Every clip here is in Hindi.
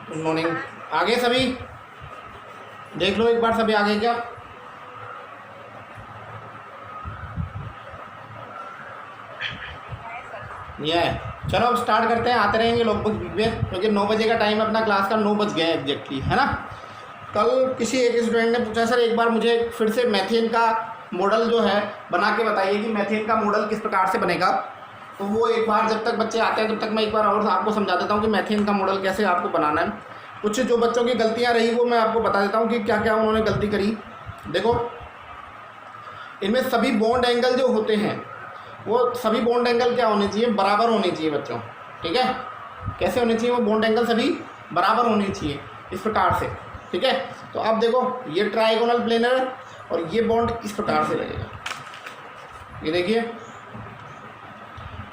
Good morning. आगे सभी देख लो एक बार, सभी आगे क्या? ये है। चलो अब स्टार्ट करते हैं, आते रहेंगे लोग बीच में, क्योंकि 9 बजे का टाइम है अपना क्लास का, 9 बज गए एग्जैक्टली, है ना। कल किसी एक स्टूडेंट ने पूछा सर एक बार मुझे फिर से मैथेन का मॉडल जो है बना के बताइए कि मैथेन का मॉडल किस प्रकार से बनेगा। तो वो एक बार जब तक बच्चे आते हैं तब तक मैं एक बार और आपको समझा देता हूँ कि मैथेन का मॉडल कैसे आपको बनाना है। कुछ जो बच्चों की गलतियाँ रही वो मैं आपको बता देता हूँ कि क्या क्या उन्होंने गलती करी। देखो, इनमें सभी बॉन्ड एंगल जो होते हैं वो सभी बॉन्ड एंगल क्या होने चाहिए? बराबर होने चाहिए बच्चों, ठीक है। कैसे होने चाहिए वो बॉन्ड एंगल? सभी बराबर होने चाहिए इस प्रकार से, ठीक है। तो अब देखो, ये ट्राइगोनल प्लेनर है और ये बॉन्ड इस प्रकार से लगेगा, ये देखिए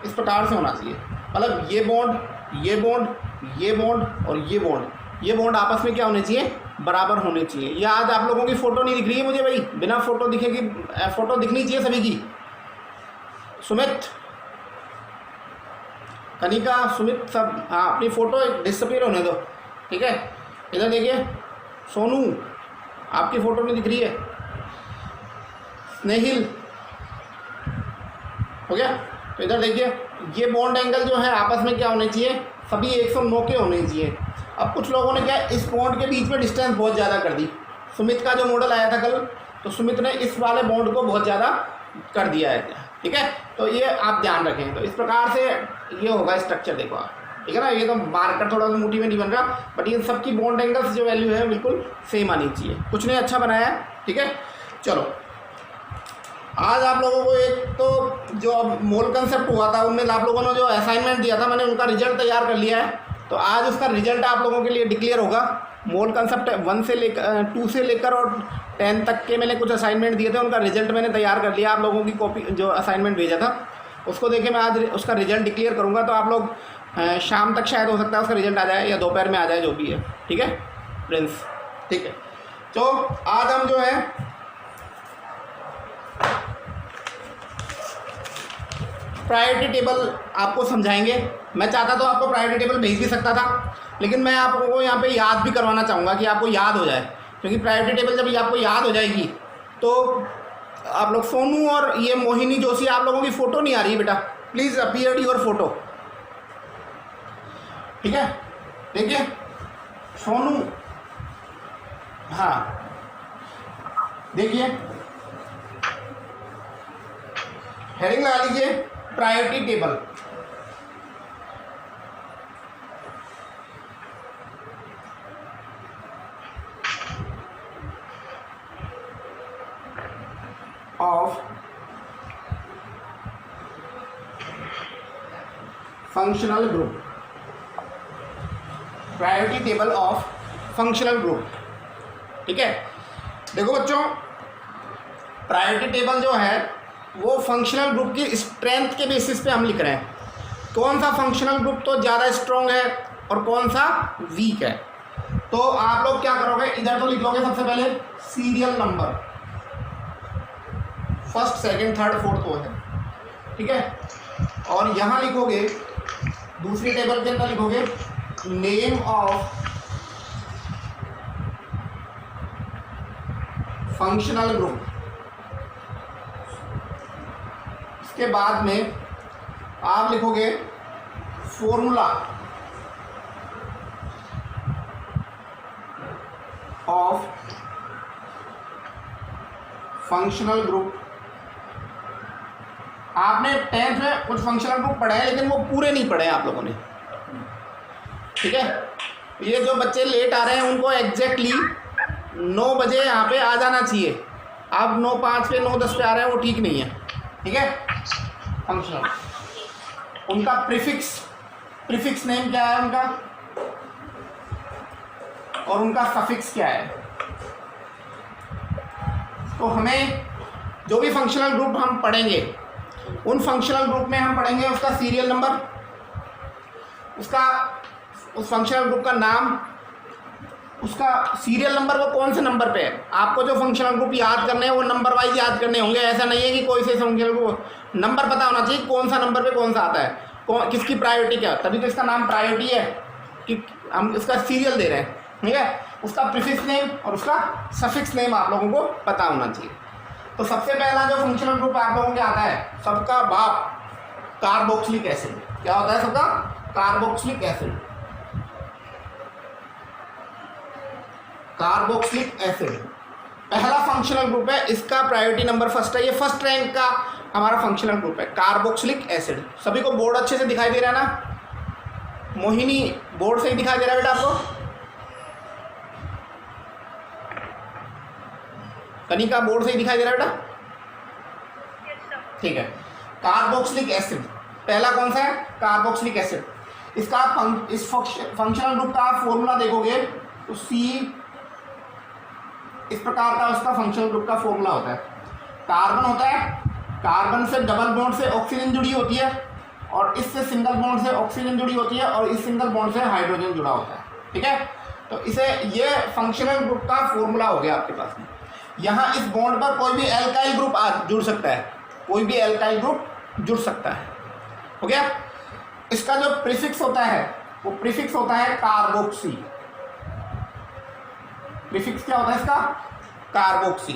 इस प्रकार से होना चाहिए। मतलब ये बॉन्ड, ये बॉन्ड, ये बॉन्ड और ये बॉन्ड आपस में क्या होने चाहिए? बराबर होने चाहिए। ये आज आप लोगों की फ़ोटो नहीं दिख रही है मुझे भाई, बिना फ़ोटो दिखेगी, फ़ोटो दिखनी चाहिए सभी की। सुमित, कनिका, सुमित सब, हाँ अपनी फ़ोटो डिसअपीयर होने दो, ठीक है। इधर देखिए, सोनू आपकी फ़ोटो नहीं दिख रही है, स्नेहिल, हो गया। तो इधर देखिए, ये बॉन्ड एंगल जो है आपस में क्या होने चाहिए? सभी 109 के होने चाहिए। अब कुछ लोगों ने क्या, इस बॉन्ड के बीच में डिस्टेंस बहुत ज़्यादा कर दी। सुमित का जो मॉडल आया था कल, तो सुमित ने इस वाले बॉन्ड को बहुत ज़्यादा कर दिया है, ठीक है। तो ये आप ध्यान रखें। तो इस प्रकार से ये होगा स्ट्रक्चर, देखो आप, ठीक है ना। ये तो मार्कर थोड़ा सा मोटी में नहीं बन रहा, बट ये सबकी बॉन्ड एंगल्स जो वैल्यू है बिल्कुल सेम आनी चाहिए। कुछ नहीं, अच्छा बनाया है, ठीक है। चलो, आज आप लोगों को एक तो जो मोल कंसेप्ट हुआ था उनमें आप लोगों ने जो असाइनमेंट दिया था, मैंने उनका रिजल्ट तैयार कर लिया है। तो आज उसका रिजल्ट आप लोगों के लिए डिक्लेयर होगा। मोल कंसेप्ट 1 से लेकर 2 से लेकर और 10 तक के मैंने कुछ असाइनमेंट दिए थे, उनका रिजल्ट मैंने तैयार कर लिया। आप लोगों की कॉपी जो असाइनमेंट भेजा था उसको देखे मैं आज उसका रिजल्ट डिक्लेयर करूँगा। तो आप लोग शाम तक शायद हो सकता है उसका रिजल्ट आ जाए, या दोपहर में आ जाए, जो भी है, ठीक है फ्रेंड्स, ठीक है। तो आज हम जो है प्रायोरिटी टेबल आपको समझाएंगे। मैं चाहता तो आपको प्रायोरिटी टेबल भेज भी सकता था, लेकिन मैं आपको यहाँ पे याद भी करवाना चाहूँगा कि आपको याद हो जाए, क्योंकि प्रायोरिटी टेबल जब आपको याद हो जाएगी तो आप लोग, सोनू और ये मोहिनी जोशी, आप लोगों की फ़ोटो नहीं आ रही बेटा, प्लीज़ अपीयर योर फोटो, ठीक है। देखिए सोनू, हाँ देखिए हेडिंग लगा लीजिए priority table. Of functional group, priority table of functional group, ठीक है। देखो बच्चों, प्रायोरिटी टेबल जो है वो फंक्शनल ग्रुप की स्ट्रेंथ के बेसिस पे हम लिख रहे हैं, कौन सा फंक्शनल ग्रुप तो ज़्यादा स्ट्रॉन्ग है और कौन सा वीक है। तो आप लोग क्या करोगे, इधर तो लिख लोगे सबसे पहले serial number, first second third fourth वो है, ठीक है। और यहाँ लिखोगे दूसरी टेबल के अंदर लिखोगे नेम ऑफ फंक्शनल ग्रुप। इसके बाद में आप लिखोगे फॉर्मूला ऑफ फंक्शनल ग्रुप। आपने 10th में कुछ फंक्शनल ग्रुप पढ़े हैं, लेकिन वो पूरे नहीं पढ़े आप लोगों ने, ठीक है। ये जो बच्चे लेट आ रहे हैं उनको एग्जैक्टली 9 बजे यहाँ पे आ जाना चाहिए। आप 9:05 पे 9:10 पे आ रहे हैं, वो ठीक नहीं है, ठीक है। फंक्शनल, उनका प्रीफिक्स नेम क्या है उनका, और उनका सफिक्स क्या है। तो हमें जो भी फंक्शनल ग्रुप हम पढ़ेंगे, उन फंक्शनल ग्रुप में हम पढ़ेंगे उसका सीरियल नंबर, उस फंक्शनल ग्रुप का नाम, उसका सीरियल नंबर, वो कौन से नंबर पे है। आपको जो फंक्शनल ग्रुप याद करने हैं वो नंबर वाइज याद करने होंगे। ऐसा नहीं है कि कोई से फंक्शनल ग्रुप, नंबर पता होना चाहिए कौन सा नंबर पे कौन सा आता है, किसकी प्रायोरिटी क्या, तभी तो इसका नाम प्रायोरिटी है। कि हम इसका सीरियल दे रहे हैं, ठीक है। उसका प्रीफिक्स नेम और उसका सफिक्स नेम आप लोगों को पता होना चाहिए। तो सबसे पहला जो फंक्शनल ग्रुप आप लोगों के आता है, सबका बाप कार्बोक्सिलिक एसिड। क्या होता है सबका? Carboxylic acid. कार्बोक्सिलिक एसिड पहला फंक्शनल ग्रुप है, इसका प्रायोरिटी नंबर फर्स्ट है, ये फर्स्ट रैंक का हमारा फंक्शनल ग्रुप है कार्बोक्सिलिक एसिड। सभी को बोर्ड अच्छे से दिखाई दे रहा है ना? मोहिनी बोर्ड से ही दिखाई दे रहा है बेटा आपको? कनिका बोर्ड से ही दिखाई दे रहा है बेटा? ठीक है। कार्बोक्सिलिक एसिड पहला कौन सा है? Carboxylic acid. इसका इस फंक्शनल ग्रुप का आप फॉर्मूला देखोगे तो सी इस प्रकार का उसका फंक्शनल ग्रुप का फॉर्मूला होता है। कार्बन होता है, कार्बन से डबल बॉन्ड से ऑक्सीजन जुड़ी होती है, और इससे सिंगल बॉन्ड से ऑक्सीजन जुड़ी होती है, और इस सिंगल बॉन्ड से हाइड्रोजन जुड़ा होता है, ठीक है। तो इसे ये फंक्शनल ग्रुप का फॉर्मूला हो गया आपके पास में। यहाँ इस बॉन्ड पर कोई भी एल्काइल ग्रुप जुड़ सकता है, कोई भी एल्काइल ग्रुप जुड़ सकता है, हो गया। इसका जो प्रीफिक्स होता है वो प्रीफिक्स होता है कार्बोक्सी। प्रीफिक्स क्या होता है इसका? कार्बोक्सी।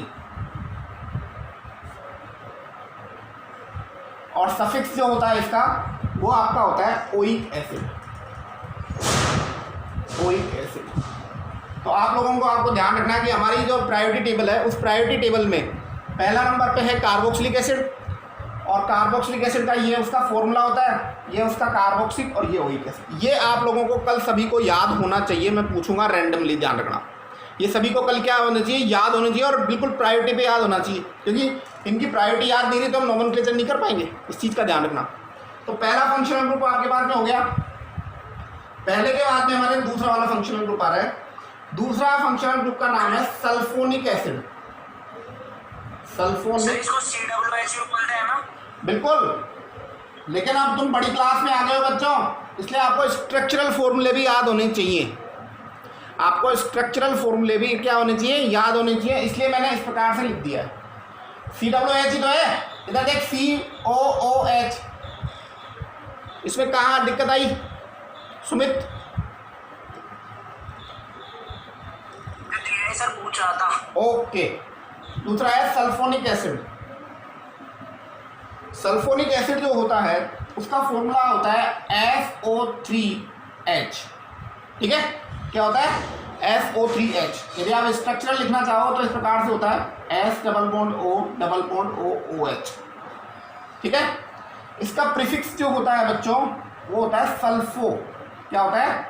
और सफिक्स जो होता है इसका वो आपका होता है ओइक एसिड। Oic acid. तो आप लोगों को आपको ध्यान रखना है कि हमारी जो प्रायोरिटी टेबल है उस प्रायोरिटी टेबल में पहला नंबर पे है कार्बोक्सिलिक एसिड, और कार्बोक्सिलिक एसिड का ये उसका फॉर्मूला होता है, ये उसका कार्बोक्सिक और ये ओइक एसिड। ये आप लोगों को कल सभी को याद होना चाहिए, मैं पूछूंगा रैंडमली, ध्यान रखना। ये सभी को कल क्या होना चाहिए? याद होना चाहिए, और बिल्कुल प्रायोरिटी पे याद होना चाहिए, क्योंकि इनकी प्रायोरिटी याद नहीं रही तो हम नोमेनक्लेचर नहीं कर पाएंगे। इस चीज़ का ध्यान रखना। तो पहला फंक्शनल ग्रुप आपके पास में हो गया। पहले के बाद में हमारे दूसरा वाला फंक्शनल ग्रुप आ रहा है। दूसरा फंक्शनल ग्रुप का नाम है सल्फोनिक एसिड। सल्फोनिक, इसको COOH बोलते हैं ना? बिल्कुल, लेकिन अब तुम बड़ी क्लास में आ गए हो बच्चों, इसलिए आपको स्ट्रक्चरल फॉर्मूले भी याद होने चाहिए। आपको स्ट्रक्चरल फॉर्मूले भी क्या होने चाहिए? याद होने चाहिए। इसलिए मैंने इस प्रकार से लिख दिया है। COOH ही तो है, इधर देख COOH। इसमें कहाँ दिक्कत आई सुमित? सर पूछ रहा था। ओके। दूसरा है सल्फोनिक एसिड। सल्फोनिक एसिड जो होता है उसका फॉर्मूला होता है SO3H, ठीक है। क्या होता है? SO3H। यदि आप स्ट्रक्चरल लिखना चाहो तो इस प्रकार से होता है S double bond O double bond O OH, ठीक है। इसका प्रीफिक्स जो होता है बच्चों वो होता है सल्फो। क्या होता है?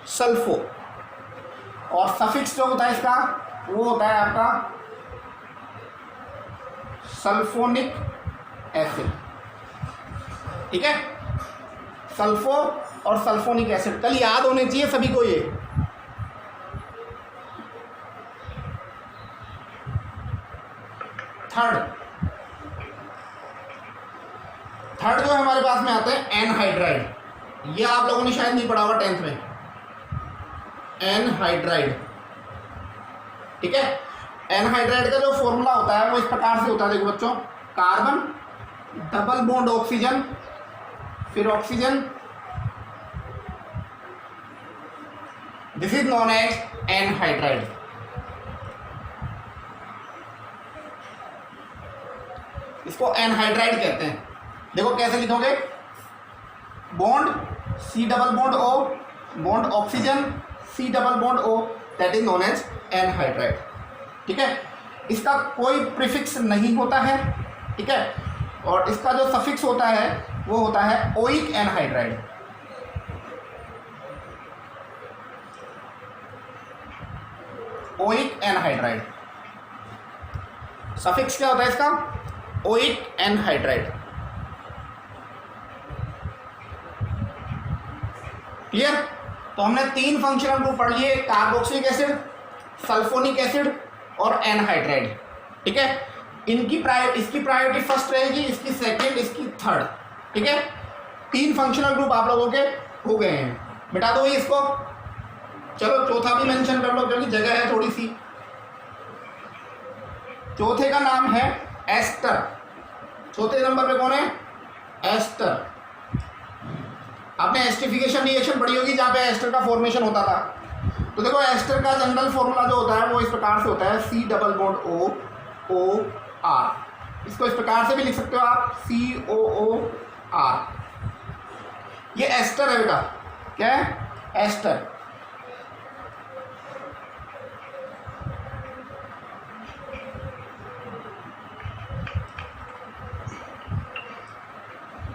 सल्फो। और सफिक्स जो होता है इसका वो होता है आपका सल्फोनिक एसिड, ठीक है। सल्फो और सल्फोनिक एसिड कल याद होने चाहिए सभी को। ये थर्ड जो हमारे पास में आते हैं एनहाइड्राइड। ये आप लोगों ने शायद नहीं पढ़ा होगा 10th में। एनहाइड्राइड, ठीक है। एनहाइड्राइड का जो फॉर्मूला होता है वो इस प्रकार से होता है, देखो बच्चों, कार्बन डबल बॉन्ड ऑक्सीजन, फिर oxygen, this is known as anhydride. इसको एनहाइड्राइड कहते हैं। देखो कैसे लिखोगे? Bond C double bond O bond oxygen C double bond O, that is known as anhydride, ठीक है। इसका कोई प्रीफिक्स नहीं होता है, ठीक है। और इसका जो सफिक्स होता है वो होता है oic anhydride. Oic anhydride suffix क्या होता है इसका? Oic anhydride. क्लियर? तो हमने 3 फंक्शनल ग्रुप पढ़ लिए, कार्बोक्सिलिक एसिड, सल्फोनिक एसिड और एनहाइड्राइड, ठीक है। इसकी प्रायोरिटी फर्स्ट रहेगी, इसकी सेकंड, इसकी थर्ड, ठीक है। 3 फंक्शनल ग्रुप आप लोगों के हो गए हैं। मिटा दो ये इसको। चलो चौथा भी मेंशन कर लो क्योंकि जगह है थोड़ी सी। चौथे का नाम है एस्टर। चौथे नंबर पे कौन है? एस्टर। आपने एस्टरिफिकेशन रिएक्शन पढ़ी होगी जहाँ पे एस्टर का फॉर्मेशन होता था। तो देखो एस्टर का जनरल फॉर्मूला जो होता है वो इस प्रकार से होता है, C डबल बॉन्ड OOR। इसको इस प्रकार से भी लिख सकते हो आप, COOR। ये एस्टर है बेटा, क्या है? एस्टर।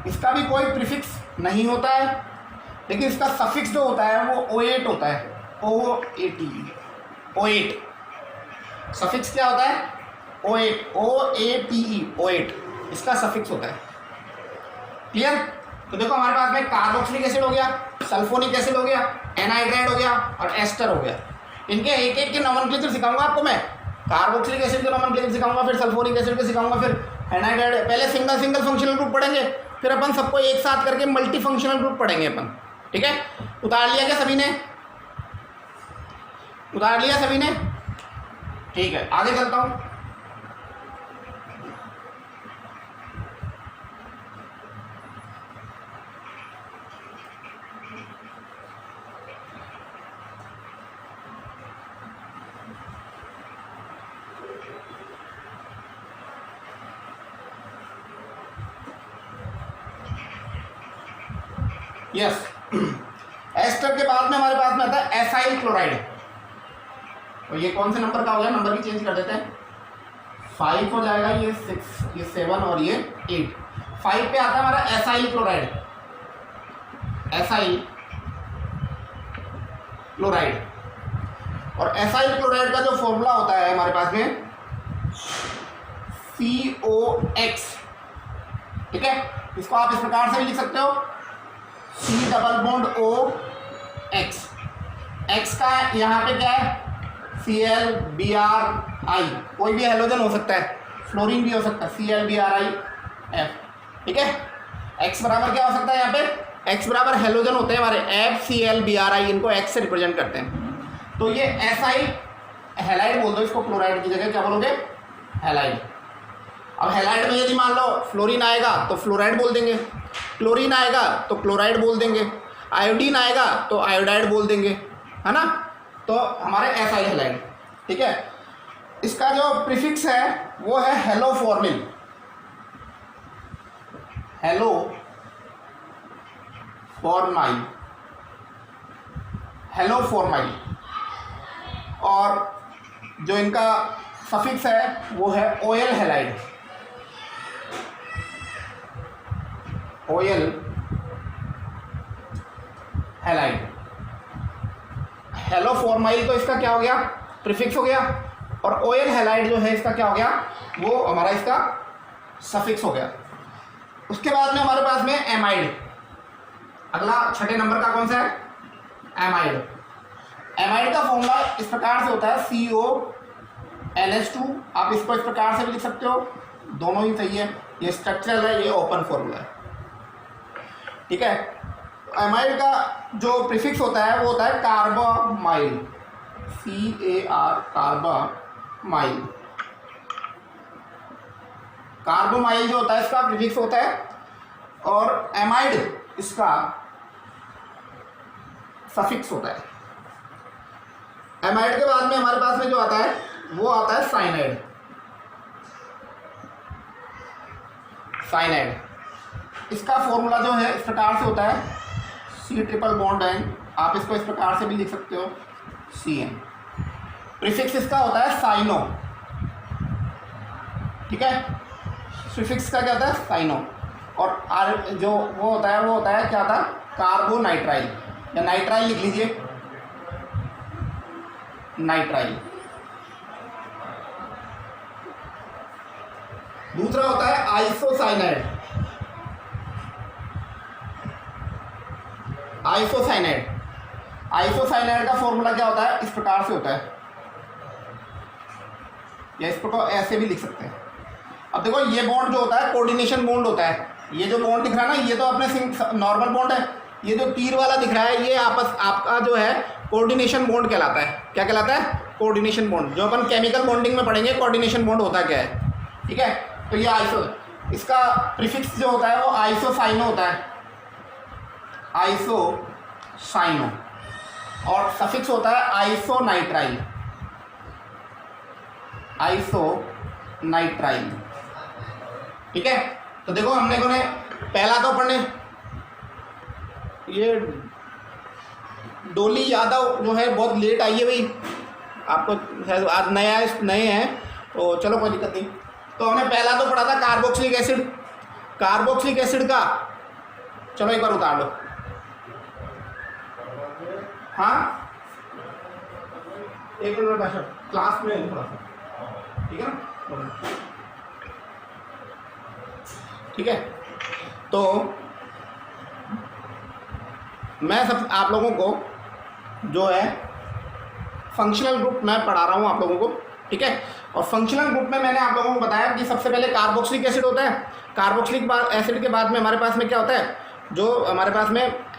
इसका भी कोई प्रीफिक्स नहीं होता है, लेकिन इसका सफिक्स जो होता है वो OAT होता है, OAT। सफिक्स क्या होता है? OATE, OAT इसका सफिक्स होता है। क्लियर? तो देखो हमारे पास में कार्बोक्सिलिक एसिड हो गया, सल्फोनिक एसिड हो गया, एनहाइड्राइड हो गया और एस्टर हो गया। इनके एक एक के नोमेनक्लेचर सिखाऊंगा आपको मैं। कार्बोक्सिलिक एसिड के नोमेनक्लेचर सिखाऊंगा, फिर सल्फोनिक एसिड के सिखाऊंगा, फिर एनहाइड्राइड। पहले सिंगल सिंगल फंक्शनल ग्रुप पढ़ेंगे, फिर अपन सबको एक साथ करके मल्टी फंक्शनल ग्रुप पढ़ेंगे अपन। ठीक है? उतार लिया क्या सभी ने? उतार लिया सभी ने? ठीक है, आगे चलता हूं। यस, एस्टर के बाद में हमारे पास में आता है एसाइल क्लोराइड। और ये कौन से नंबर का हो गया? नंबर भी चेंज कर देते हैं। 5 हो जाएगा, ये 6, ये 7 और ये 8। 5 पे आता है हमारा एसाइल क्लोराइड। Acyl chloride. और एसाइल क्लोराइड का जो फॉर्मूला होता है हमारे पास में COX। ठीक है? इसको आप इस प्रकार से भी लिख सकते हो, C double bond OX। X का यहाँ पे क्या है? ClBrI। कोई भी हेलोजन हो सकता है, फ्लोरीन भी हो सकता है, ClBrIF। ठीक है? X बराबर क्या हो सकता है यहाँ पे? X बराबर हेलोजन होते हैं हमारे FClBrI, इनको X से रिप्रेजेंट करते हैं। तो ये एसाइल हैलाइड बोल दो इसको, क्लोराइड की जगह क्या बोलोगे? हैलाइड। अब हैलाइड में यदि मान लो फ्लोरीन आएगा तो फ्लोराइड बोल देंगे, क्लोरीन आएगा तो क्लोराइड बोल देंगे, आयोडीन आएगा तो आयोडाइड बोल देंगे, है ना? तो हमारे एसाइल हैलाइड। ठीक है? इसका जो प्रीफिक्स है वो है हेलोफॉर्मिल। हेलोफॉर्माइल, हेलोफॉर्माइल। और जो इनका सफिक्स है वो है OL halide. OL halide. Haloformyl तो इसका क्या हो गया? प्रीफिक्स हो गया। और OL हैलाइड जो है इसका क्या हो गया? वो हमारा इसका सफिक्स हो गया। उसके बाद में हमारे पास में एमाइड। अगला 6 नंबर का कौन सा है? एमाइड। एमाइड का फॉर्मूला इस प्रकार से होता है, CONH2। आप इसको इस प्रकार से भी लिख सकते हो, दोनों ही सही है। ये स्ट्रक्चरल है, ये ओपन फॉर्मूला है। ठीक है? एमाइड का जो प्रीफिक्स होता है वो होता है कार्बामाइल, CAR, कार्बामाइल। कार्बामाइल जो होता है इसका प्रीफिक्स होता है। और एमाइड इसका सफिक्स होता है। एमाइड के बाद में हमारे पास में जो आता है वो आता है साइनाइड। साइनाइड, इसका फॉर्मूला जो है इस प्रकार से होता है, C ट्रिपल बॉन्ड N। आप इसको इस प्रकार से भी लिख सकते हो, CN। प्रीफिक्स इसका होता है साइनो। ठीक है? प्रीफिक्स का क्या होता है? साइनो। और जो वो होता है क्या था? कार्बोनाइट्राइल, या नाइट्राइल लिख लीजिए, नाइट्राइल। दूसरा होता है आइसोसाइनाइड। आइसोसाइनाइड, आइसोसाइनाइड का फॉर्मूला क्या होता है? इस प्रकार से होता है, या इसको ऐसे भी लिख सकते हैं। अब देखो ये बॉन्ड जो होता है कोऑर्डिनेशन बॉन्ड होता है। ये जो बॉन्ड दिख रहा है ना, ये तो अपने नॉर्मल बॉन्ड है। ये जो तीर वाला दिख रहा है ये आपका जो है कोऑर्डिनेशन बॉन्ड कहलाता है। क्या कहलाता है? Coordination bond. जो अपन केमिकल बॉन्डिंग में पढ़ेंगे कोऑर्डिनेशन बॉन्ड होता क्या है। ठीक है? तो ये आइसो, इसका प्रीफिक्स जो होता है वो आइसोसाइनो होता है। आइसोसाइनो, और सफिक्स होता है आइसोनाइट्राइल, आइसोनाइट्राइल। ठीक है, तो देखो हमने को ने पहला तो पढ़ने, ये डोली यादव जो है बहुत लेट आई है भाई, आपको शायद आज नए हैं तो चलो कोई दिक्कत नहीं। तो हमने पहला तो पढ़ा था कार्बोक्सिलिक एसिड, कार्बोक्सिलिक एसिड का, चलो एक बार उतार लो। हाँ एक मिनट भाषा क्लास में थोड़ा सा, ठीक है ना, ठीक है। तो मैं सब आप लोगों को जो है फंक्शनल ग्रुप मैं पढ़ा रहा हूँ आप लोगों को, ठीक है। और फंक्शनल ग्रुप में मैंने आप लोगों को बताया कि सबसे पहले कार्बोक्सिलिक एसिड होता है, कार्बोक्सिलिक एसिड के बाद में हमारे पास में क्या होता है, जो हमारे पास में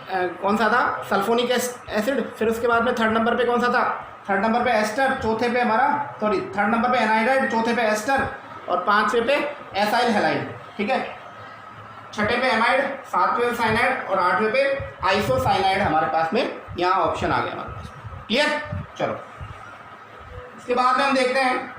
कौन सा था, सल्फोनिक एसिड, फिर उसके बाद में थर्ड नंबर पे कौन सा था, थर्ड नंबर पे एस्टर, चौथे पे हमारा थर्ड नंबर पे एनाइड्राइड, चौथे पे एस्टर और पाँचवें पे एसाइल हैलाइड, ठीक है। छठे पे एमाइड, सातवें पे साइनाइड और आठवें पे आइसोसाइनाइड हमारे पास में यहाँ ऑप्शन आ गया हमारे पास। क्लियर, चलो इसके बाद में हम देखते हैं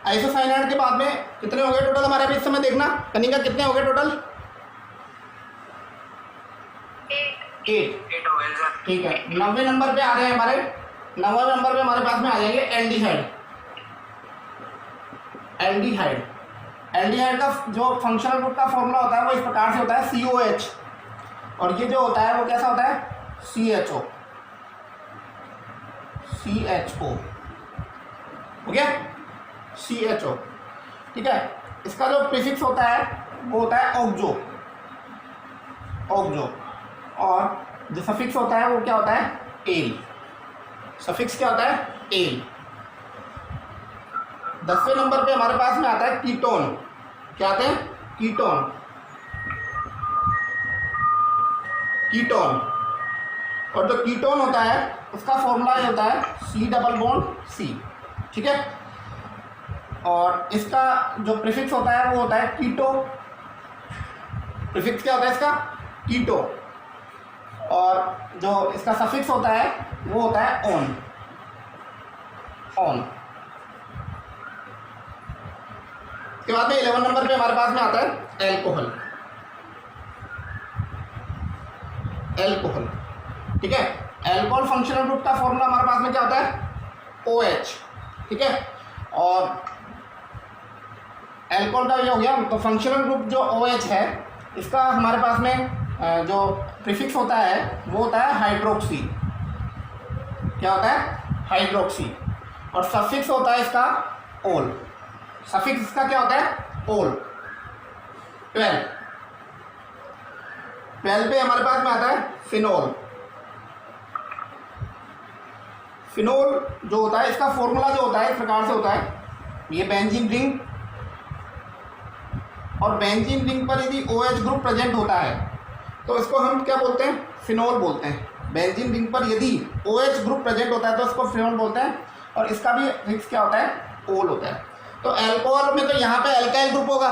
आइसोसाइनाइड के बाद में कितने हो गए टोटल हमारे अभी इस समय देखना, कनिका कितने हो गए टोटल, 8 हो गए सर, ठीक है। 90 नंबर पे आ रहे हैं हमारे, 90 नंबर पे हमारे पास में आ जाएंगे एल्डिहाइड। एल्डिहाइड, एल्डिहाइड का जो फंक्शनल ग्रुप का फॉर्मूला होता है वो इस प्रकार से होता है COH, और ये जो होता है वो कैसा होता है CHO, CHO, हो गया CHO, ठीक है। इसका जो प्रीफिक्स होता है वो होता है ऑक्जो, ऑक्जो, और जो सफिक्स होता है वो क्या होता है एल, सफिक्स क्या होता है एल। 10वें नंबर पे हमारे पास में आता है कीटोन, क्या आते हैं कीटोन, कीटोन, और जो कीटोन होता है उसका फॉर्मूला ये होता है C+C, ठीक है। और इसका जो प्रीफिक्स होता है वो होता है कीटो, प्रीफिक्स क्या होता है इसका कीटो, और जो इसका सफिक्स होता है वो होता है ऑन, ऑन। इसके बाद में 11 नंबर पे हमारे पास में आता है एल्कोहल, एल्कोहल, ठीक है। एल्कोहल फंक्शनल ग्रुप का फॉर्मूला हमारे पास में क्या होता है OH, ठीक है। और एल्कोहल का ये हो गया, तो फंक्शनल ग्रुप जो OH है इसका हमारे पास में जो प्रीफिक्स होता है वो होता है हाइड्रोक्सी, क्या होता है हाइड्रोक्सी, और सफिक्स होता है इसका ओल, सफिक्स इसका क्या होता है ओल। 12 पे हमारे पास में आता है फिनोल, फिनोल जो होता है इसका फॉर्मूला जो होता है इस प्रकार से होता है, ये बेंजीन रिंग, और बेंजीन रिंग पर यदि OH ग्रुप प्रेजेंट होता है तो इसको हम क्या बोलते हैं फिनोल बोलते हैं। बेंजीन रिंग पर यदि OH ग्रुप प्रेजेंट होता है तो इसको फिनोल बोलते हैं, और इसका भी फिक्स क्या होता है ओल होता है। तो अल्कोहल में तो यहाँ पे अल्काइल ग्रुप होगा,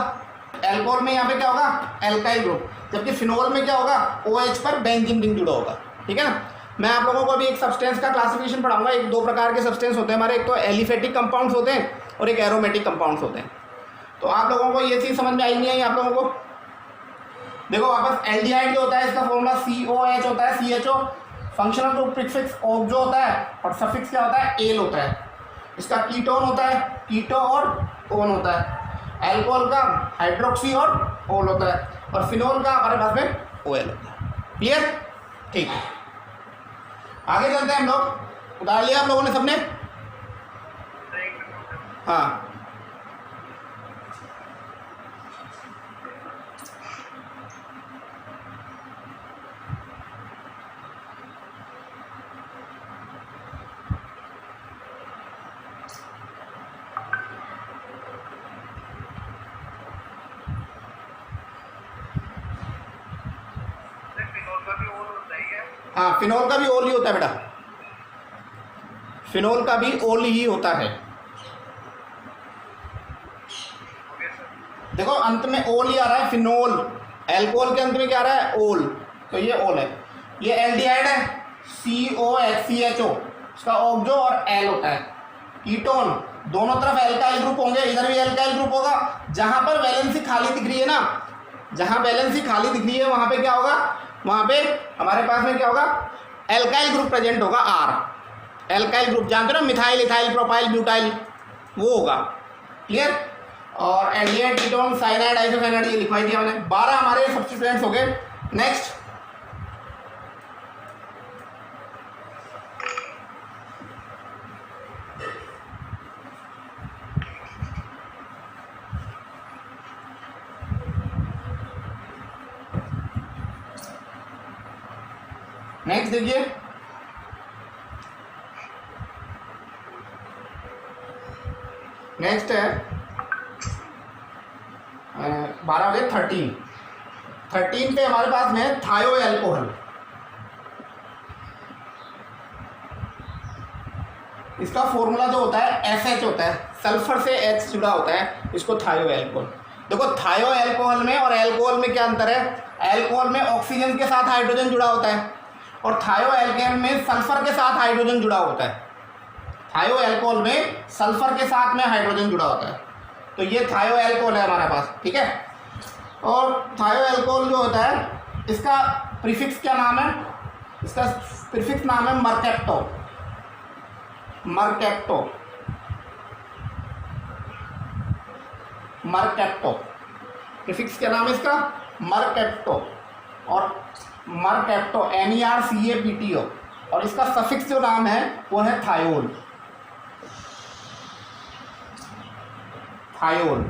अल्कोहल में यहाँ पे क्या होगा अल्काइल ग्रुप, जबकि फिनोल में क्या होगा OH पर बेंजीन रिंग जुड़ा होगा, ठीक है ना। मैं आप लोगों को अभी एक सब्सटेंस का क्लासिफिकेशन पढ़ाऊंगा। एक दो प्रकार के सब्सटेंस होते हैं हमारे, एक तो एलिफेटिक कंपाउंड्स होते हैं और एक एरोमेटिक कंपाउंड्स होते हैं। तो आप लोगों को ये चीज़ समझ में आई नहीं आई आप लोगों को? देखो वापस एल्डिहाइड जो होता है इसका फॉर्मूला COH होता है, CHO, functional group prefix oxo होता है, और सफिक्स क्या होता है एल होता है। इसका कीटोन होता है कीटो और ओन होता है, एल्कोहल का हाइड्रोक्सी और ओल होता है, और फिनोल का हमारे पास में OL होता है। क्लियर, ठीक है। आगे चलते हैं हम लोग। उतार लिया आप लोगों ने सबने? हाँ, हाँ, फिनोल का भी ओल ही होता है बेटा, फिनोल का भी ओल ही होता है। देखो अंत में ओल ही आ रहा है, फिनोल, एल्कोहल के अंत में क्या आ रहा है, ओल, तो ये ओल है। ये एल्डिहाइड है, COHCHO, इसका ऑक्जो और एल होता है। कीटोन, दोनों तरफ एल्काइल ग्रुप होंगे, इधर भी एल्काइल ग्रुप होगा। जहां पर वैलेंसी खाली दिख रही है ना, जहां वैलेंसी खाली दिख रही है वहां पे क्या होगा, वहां पे हमारे पास में क्या होगा, एल्काइल ग्रुप प्रेजेंट होगा, R एल्काइल ग्रुप, जानते हो ना, मिथाइल, इथाइल, प्रोपाइल, ब्यूटाइल, वो होगा। क्लियर। और एल्डिहाइड, कीटोन, साइनाइड, आइसोसाइनाइड, ये लिखवाई दिया मैंने। 12 हमारे सब्स्टिट्यूएंट्स हो गए। नेक्स्ट देखिए, नेक्स्ट है 12 हो गए, 13 पे हमारे पास में थायो एल्कोहल। इसका फॉर्मूला जो होता है SH होता है, सल्फर से H जुड़ा होता है, इसको थायो एल्कोहल। देखो थायो एल्कोहल में और एल्कोहल में क्या अंतर है, एल्कोहल में ऑक्सीजन के साथ हाइड्रोजन जुड़ा होता है और थायो एल्कोहल में सल्फर के साथ हाइड्रोजन जुड़ा होता है। थायो एल्कोहल में सल्फर के साथ में हाइड्रोजन जुड़ा होता है, तो ये थायो एल्कोहल है हमारे पास, ठीक है। और थायो एल्कोहल जो होता है, इसका प्रीफिक्स क्या नाम है, इसका प्रीफिक्स नाम है मर्केप्टो। मर्केप्टो, मर्केप्टो, प्रीफिक्स क्या नाम है इसका, मर्केप्टो। और मर्केप्टो, MERCAPTO, और इसका सफिक्स जो नाम है वो है थायोल। थायोल,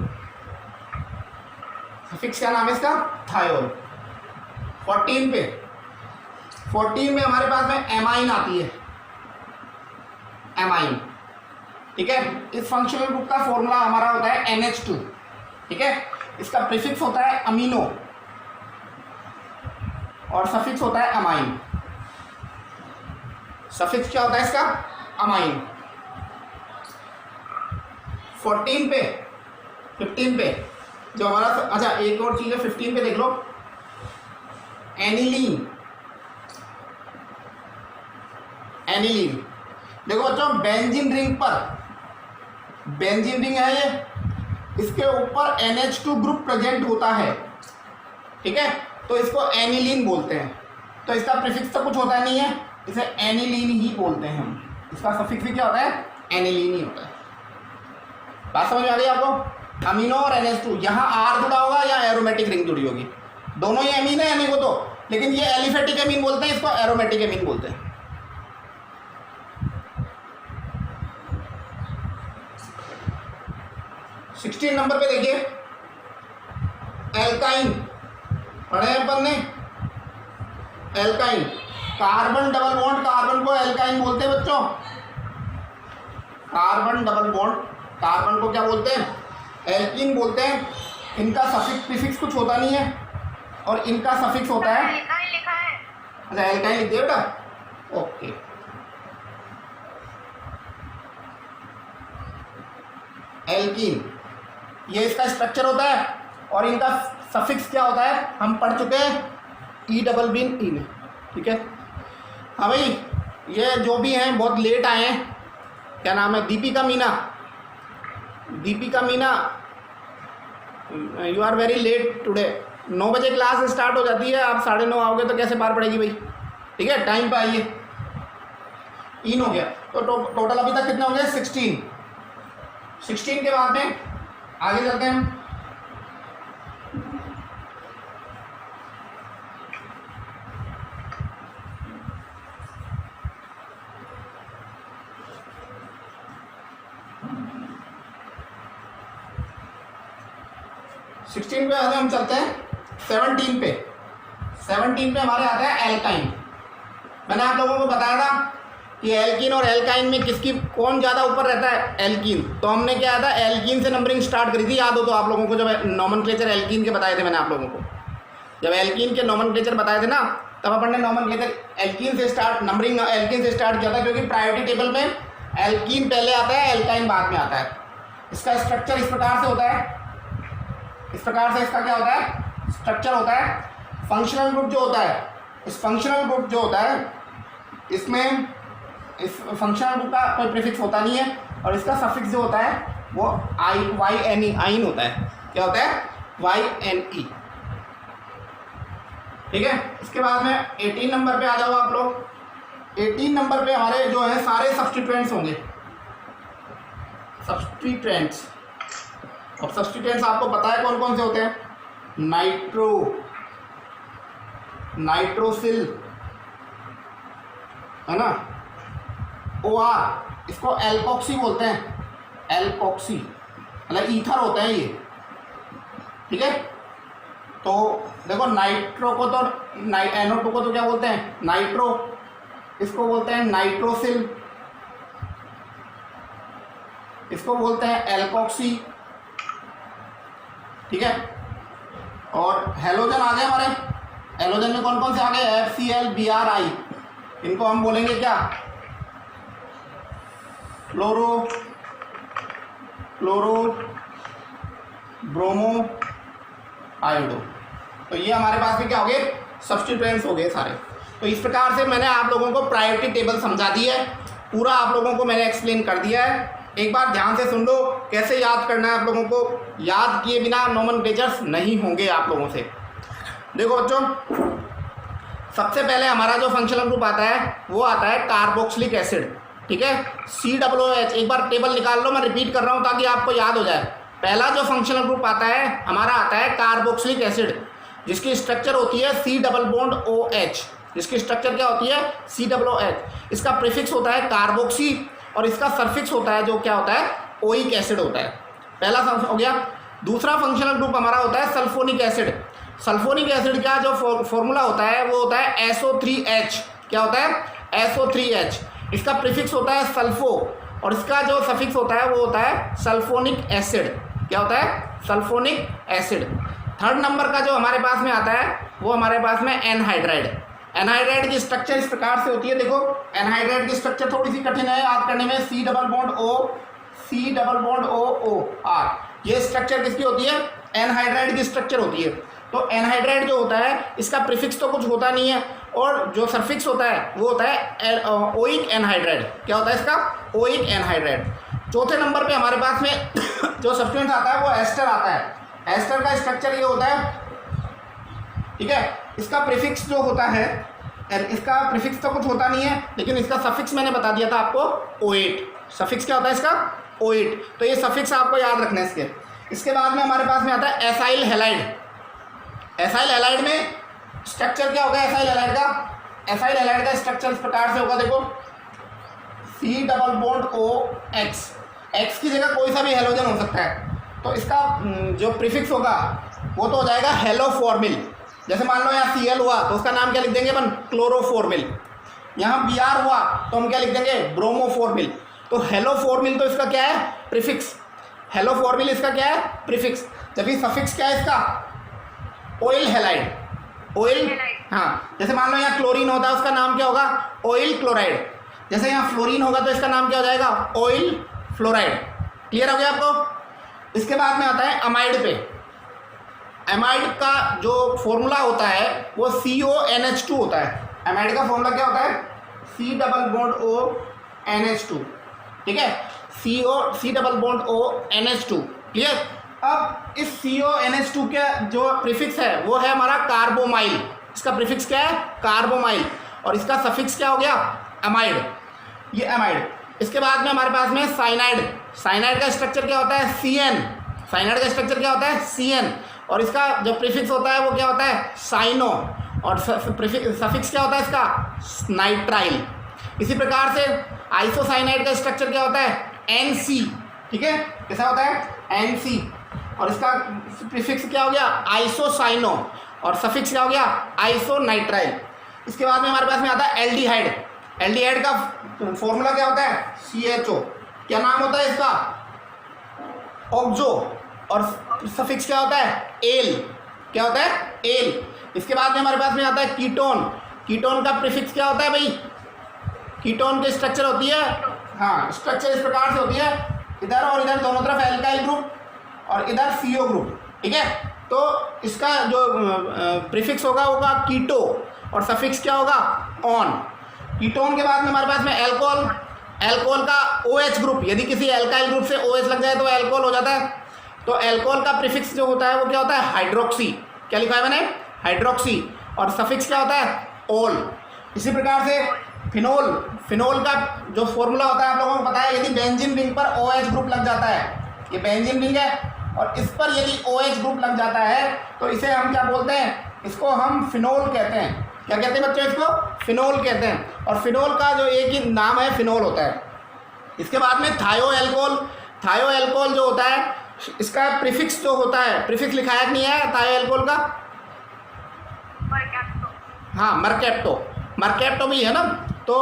सफिक्स क्या नाम है इसका, थायोल। 14 में हमारे पास में एमाइन आती है, एमाइन, ठीक है। इस फंक्शनल ग्रुप का फॉर्मूला हमारा होता है NH2, ठीक है। इसका प्रीफिक्स होता है अमीनो और सफिक्स होता है अमाइन। सफिक्स क्या होता है इसका, अमाइन। 15 पे जो हमारा, अच्छा एक और चीज है 15 पे देख लो, एनिलीन। एनिलीन, देखो बच्चों, बेंजीन रिंग पर, बेंजीन रिंग है ये, इसके ऊपर NH2 ग्रुप प्रेजेंट होता है, ठीक है, तो इसको एनिलीन बोलते हैं। तो इसका प्रीफिक्स तो कुछ होता नहीं है, इसे एनिलीन ही बोलते हैं हम। इसका सफिक्स भी क्या होता है, एनिलीन ही होता है। बात समझ में आ गई आपको। अमीनो और NH2, यहाँ R जुड़ा होगा या एरोमेटिक रिंग जुड़ी होगी, दोनों ही एमीन है अमीनो तो, लेकिन ये एलिफेटिक एमीन बोलते हैं, इसको एरोमेटिक एमीन बोलते हैं। सिक्सटीन नंबर पे देखिए, एल्काइन पढ़े हैं अपन ने, alkyne, carbon double bond, carbon को एल्काइन बोलते हैं बच्चों। कार्बन डबल बॉन्ड, कार्बन को क्या बोलते हैं, एल्कीन बोलते हैं। इनका सफिक्स प्रीफिक्स कुछ होता नहीं है और इनका सफिक्स होता है, लिखा है। अच्छा एल्काइन लिख दिया बेटा, ओके। एल्कीन, ये इसका स्ट्रक्चर होता है और इनका सफिक्स क्या होता है, हम पढ़ चुके हैं, E में, ठीक है। हाँ भाई, ये जो भी हैं बहुत लेट आए हैं, क्या नाम है, Deepika Meena, Deepika Meena, you are very late today. 9 बजे क्लास स्टार्ट हो जाती है, आप 9:30 आओगे तो कैसे पार पड़ेगी भाई, ठीक है, टाइम पे आइए। इन हो गया, तो टोटल अभी तक कितने हो गए, 16 के बाद में आगे चलते हैं हम। सिक्सटीन पे आते हम चलते हैं 17 पे। 17 पे हमारे आता है एल्काइन। मैंने आप लोगों को बताया था कि एल्कीन और एल्काइन में किसकी कौन ज़्यादा ऊपर रहता है, एल्कीन। तो हमने क्या था, एल्कीन से नंबरिंग स्टार्ट करी थी, याद हो तो आप लोगों को, जब नॉमेनक्लेचर एल्कीन के बताए थे मैंने आप लोगों को, जब एल्कीन के नॉमेनक्लेचर बताए थे ना, तब अपन ने नॉमेनक्लेचर एल्कीन से स्टार्ट, नंबरिंग एल्कीन से स्टार्ट किया था, क्योंकि प्रायोरिटी टेबल में एल्कीन पहले आता है, एल्काइन बाद में आता है। इसका स्ट्रक्चर इस प्रकार से होता है, इस प्रकार से इसका क्या होता है, स्ट्रक्चर होता है। फंक्शनल ग्रुप जो होता है, इस फंक्शनल ग्रुप जो होता है इसमें इस फंक्शनल ग्रुप का कोई प्रीफिक्स होता नहीं है, और इसका सफिक्स जो होता है वो वाई एन ई आइन होता है। क्या होता है, वाई एन ई। ठीक है, इसके बाद में 18 नंबर पे आ जाओ आप लोग। 18 नंबर पे हमारे जो है सारे सब्स्टिट्यूएंट्स होंगे, सब्स्टिट्यूएंट्स। और सब्स्टिट्यूएंट्स आपको पता है कौन कौन से होते हैं, नाइट्रो, नाइट्रोसिल है ना, OR, इसको एल्कोक्सी बोलते हैं, एल्कोक्सी मतलब ईथर होते हैं ये। ठीक है, तो देखो नाइट्रो को तो NO2 को तो क्या बोलते हैं, नाइट्रो, इसको बोलते हैं नाइट्रोसिल, इसको बोलते हैं एल्कोक्सी। ठीक है, और हेलोजन आ गए हमारे। हेलोजन में कौन कौन से आ गए, FCl, BrI, इनको हम बोलेंगे क्या, फ्लोरो, ब्रोमो, आयोडो। तो ये हमारे पास में क्या हो गए, सब्स्टिट्यूएंट्स हो गए सारे। तो इस प्रकार से मैंने आप लोगों को प्रायोरिटी टेबल समझा दी है, पूरा आप लोगों को मैंने एक्सप्लेन कर दिया है। एक बार ध्यान से सुन लो, कैसे याद करना है आप लोगों को, याद किए बिना नोमेनक्लेचर्स नहीं होंगे आप लोगों से। देखो बच्चों, सबसे पहले हमारा जो फंक्शनल ग्रुप आता है वो आता है कार्बोक्सिलिक एसिड। ठीक है, COOH। एक बार टेबल निकाल लो, मैं रिपीट कर रहा हूँ ताकि आपको याद हो जाए। पहला जो फंक्शनल ग्रुप आता है हमारा आता है कार्बोक्सिलिक एसिड, जिसकी स्ट्रक्चर होती है C+OH। जिसकी स्ट्रक्चर क्या होती है, C+OH। इसका प्रीफिक्स होता है कार्बोक्सी, और इसका सरफिक्स होता है जो क्या होता है, ओइक एसिड होता है। पहला हो गया। दूसरा फंक्शनल ग्रुप हमारा होता है सल्फोनिक एसिड। सल्फोनिक एसिड का जो फॉर्मूला होता है वो होता है SO3H। क्या होता है, SO3H। इसका प्रीफिक्स होता है सल्फो, और इसका जो सफिक्स होता है वो होता है सल्फोनिक एसिड। क्या होता है, सल्फोनिक एसिड। थर्ड नंबर का जो हमारे पास में आता है वो हमारे पास में एनहाइड्राइड। एनहाइड्राइड की स्ट्रक्चर इस प्रकार से होती है। देखो, एनहाइड्राइड की स्ट्रक्चर थोड़ी सी कठिन है याद करने में, C+OR। ये स्ट्रक्चर किसकी होती है, एनहाइड्राइड की स्ट्रक्चर होती है। तो एनहाइड्राइड जो होता है इसका प्रीफिक्स तो कुछ होता नहीं है, और जो सफिक्स होता है वो होता है ओइक एनहाइड्राइड। क्या होता है इसका, ओइक एनहाइड्राइड। चौथे नंबर पे हमारे पास में जो सब्स्टिट्यूएंट आता है वो एस्टर आता है। एस्टर का स्ट्रक्चर ये होता है। ठीक है, इसका प्रीफिक्स जो होता है, इसका प्रीफिक्स तो कुछ होता नहीं है, लेकिन इसका सफिक्स मैंने बता दिया था आपको, O8। सफिक्स क्या होता है इसका, O8। तो ये सफिक्स आपको याद रखना है इसके बाद में हमारे पास में आता है एसाइल हैलाइड। एसाइल हैलाइड में स्ट्रक्चर क्या होगा एसाइल हैलाइड का, एसाइल हैलाइड का स्ट्रक्चर इस प्रकार से होगा। देखो, C+OX, X की जगह कोई सा भी हेलोजन हो सकता है, तो इसका जो प्रीफिक्स होगा वो तो हो जाएगा हेलोफॉर्मिल। जैसे मान लो यहाँ Cl हुआ तो उसका नाम क्या लिख देंगे अपन, क्लोरोफॉर्मिल। यहाँ Br हुआ तो हम क्या लिख देंगे, ब्रोमोफॉर्मिल। तो हेलोफॉर्मिल तो इसका क्या है, प्रीफिक्स। हेलोफॉर्मिल इसका क्या है, प्रीफिक्स। जबकि सफिक्स क्या है इसका, ऑयल हैलाइड। ऑयल, हाँ, जैसे मान लो यहाँ क्लोरीन होता है उसका नाम क्या होगा, ऑयल क्लोराइड। जैसे यहाँ फ्लोरीन होगा तो इसका नाम क्या हो जाएगा, ऑयल फ्लोराइड। क्लियर हो गया आपको। इसके बाद में आता है अमाइड पे। अमाइड का जो फॉर्मूला होता है वो CONH2 होता है। अमाइड का फॉर्मूला क्या होता है, C+ONH2। ठीक है, C+ONH2। क्लियर। अब इस CONH2 के जो प्रीफिक्स है वो है हमारा कार्बोमाइल। इसका प्रीफिक्स क्या है, कार्बोमाइल, और इसका सफिक्स क्या हो गया, अमाइड। ये अमाइड। इसके बाद में हमारे पास में साइनाइड। साइनाइड का स्ट्रक्चर क्या होता है, CN। साइनाइड का स्ट्रक्चर क्या होता है, CN, और इसका जो प्रीफिक्स होता है वो क्या होता है, साइनो, और सफिक्स क्या होता है इसका, नाइट्राइल। इसी प्रकार से आइसोसाइनाइड का स्ट्रक्चर क्या होता है, NC। ठीक है, कैसा होता है, NC, और इसका प्रीफिक्स क्या हो गया, आइसोसाइनो, और सफिक्स क्या हो गया, आइसोनाइट्राइल। इसके बाद में हमारे पास में आता है एल्डिहाइड। एल्डिहाइड का फॉर्मूला क्या होता है, CHO। क्या नाम होता है इसका, ऑक्जो, और सफिक्स क्या होता है, एल। क्या होता है, एल। इसके बाद में हमारे पास में आता है कीटोन। कीटोन का प्रीफिक्स क्या होता है भाई? कीटोन की स्ट्रक्चर होती है, हाँ स्ट्रक्चर इस प्रकार से होती है, इधर और इधर दोनों तरफ एल्काइल ग्रुप और इधर CO ग्रुप, ठीक है। तो इसका जो प्रीफिक्स होगा कीटो और सफिक्स क्या होगा? ऑन। कीटोन के बाद में हमारे पास में एल्कोहल, एल्कोहल का OH ग्रुप, यदि किसी एल्काइल ग्रुप से OH लग जाए तो एल्कोहल हो जाता है। तो एल्कोहल का प्रीफिक्स जो होता है वो क्या होता है? हाइड्रोक्सी। क्या लिखा है मैंने? हाइड्रोक्सी। और सफिक्स क्या होता है? ओल। इसी प्रकार से फिनोल, फिनोल का जो फॉर्मूला होता है आप लोगों को पता है, यदि बेंजीन रिंग पर OH ग्रुप लग जाता है, ये बेंजीन रिंग है और इस पर यदि OH ग्रुप लग जाता है तो इसे हम क्या बोलते हैं? इसको हम फिनोल कहते हैं। क्या कहते हैं बच्चों? इसको फिनोल कहते हैं। और फिनोल का जो एक ही नाम है फिनोल होता है। इसके बाद में थायो एल्कोहल, थायो एल्कोहल जो होता है इसका प्रीफिक्स जो होता है, प्रीफिक्स लिखाया नहीं है थायो एल्कोहल का? हाँ मरकेप्टो, मरकेप्टो भी है ना। तो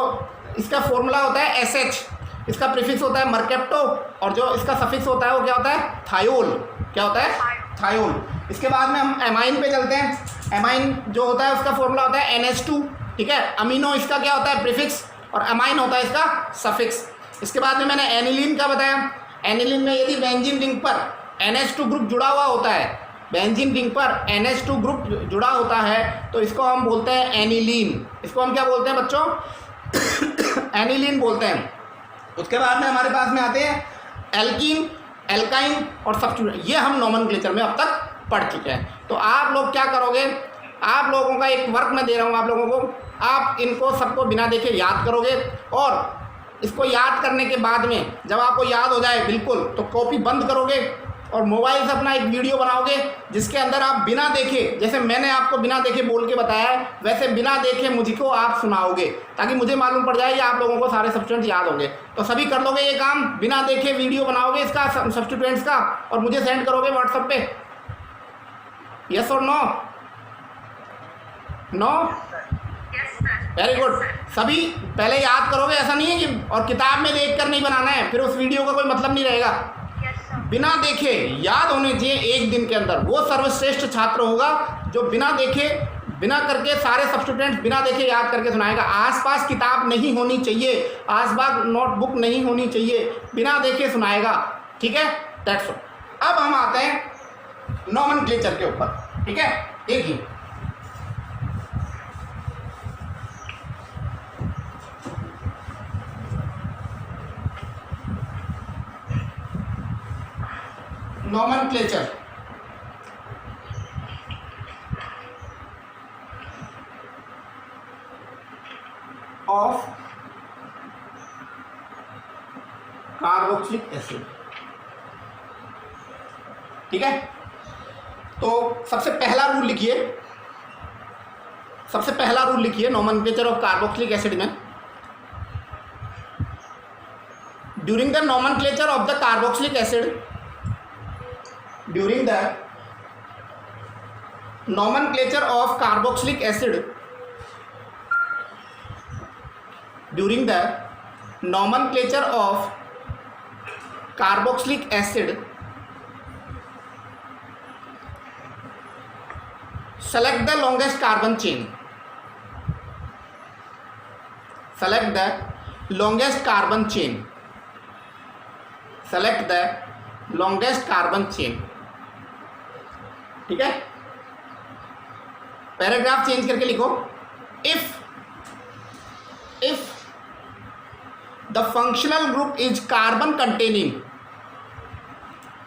इसका फॉर्मूला होता है SH, इसका प्रीफिक्स होता है मरकेप्टो और जो इसका सफिक्स होता है वो क्या होता है? थायोल। क्या होता है? थायोल। इसके बाद में हम एमाइन पे चलते हैं। एमाइन जो होता है उसका फॉर्मूला होता है NH2, ठीक है। अमीनो इसका क्या होता है? प्रीफिक्स, और अमाइन होता है इसका सफिक्स। इसके बाद में मैंने एनिलीन का बताया। एनिलीन में यदि बेंजीन रिंग पर NH2 ग्रुप जुड़ा हुआ होता है, बेंजीन रिंग पर NH2 ग्रुप जुड़ा होता है तो इसको हम बोलते हैं एनिलीन। इसको हम क्या बोलते हैं बच्चों? एनिलीन बोलते हैं। उसके बाद में हमारे पास में आते हैं एल्कीन, एल्काइन और सब्स्टिट्यूएंट। ये हम नोमेनक्लेचर में अब तक पढ़ चुके हैं। तो आप लोग क्या करोगे? आप लोगों का एक वर्क मैं दे रहा हूँ आप लोगों को, आप इनको सबको बिना देखे याद करोगे और इसको याद करने के बाद में जब आपको याद हो जाए बिल्कुल तो कॉपी बंद करोगे और मोबाइल से अपना एक वीडियो बनाओगे जिसके अंदर आप बिना देखे, जैसे मैंने आपको बिना देखे बोल के बताया है वैसे बिना देखे मुझको आप सुनाओगे, ताकि मुझे मालूम पड़ जाए कि आप लोगों को सारे सब्स्टिट्यूएंट्स याद होंगे। तो सभी कर लोगे ये काम, बिना देखे वीडियो बनाओगे इसका सब्स्टिट्यूएंट्स का और मुझे सेंड करोगे व्हाट्सएप पे? यस और नो? नो? Very good. सभी पहले याद करोगे, ऐसा नहीं है कि और किताब में देख कर नहीं बनाना है, फिर उस वीडियो का कोई मतलब नहीं रहेगा। बिना देखे याद होने चाहिए एक दिन के अंदर। वो सर्वश्रेष्ठ छात्र होगा जो बिना देखे, बिना करके सारे सब्स्टिट्यूएंट्स बिना देखे याद करके सुनाएगा। आसपास किताब नहीं होनी चाहिए, आसपास नोटबुक नहीं होनी चाहिए, बिना देखे सुनाएगा, ठीक है। That's all. अब हम आते हैं नोमेनक्लेचर के ऊपर, ठीक है। देखिए nomenclature of कार्बोक्सिलिक एसिड, ठीक है। तो सबसे पहला रूल लिखिए, सबसे पहला रूल लिखिए नोमेनक्लेचर ऑफ कार्बोक्सिलिक एसिड में। During the nomenclature of the carboxylic acid, during the nomenclature of carboxylic acid, during the nomenclature of carboxylic acid, select the longest carbon chain, select the longest carbon chain, select the longest carbon chain, ठीक है। पैराग्राफ चेंज करके लिखो, if the functional group is carbon containing,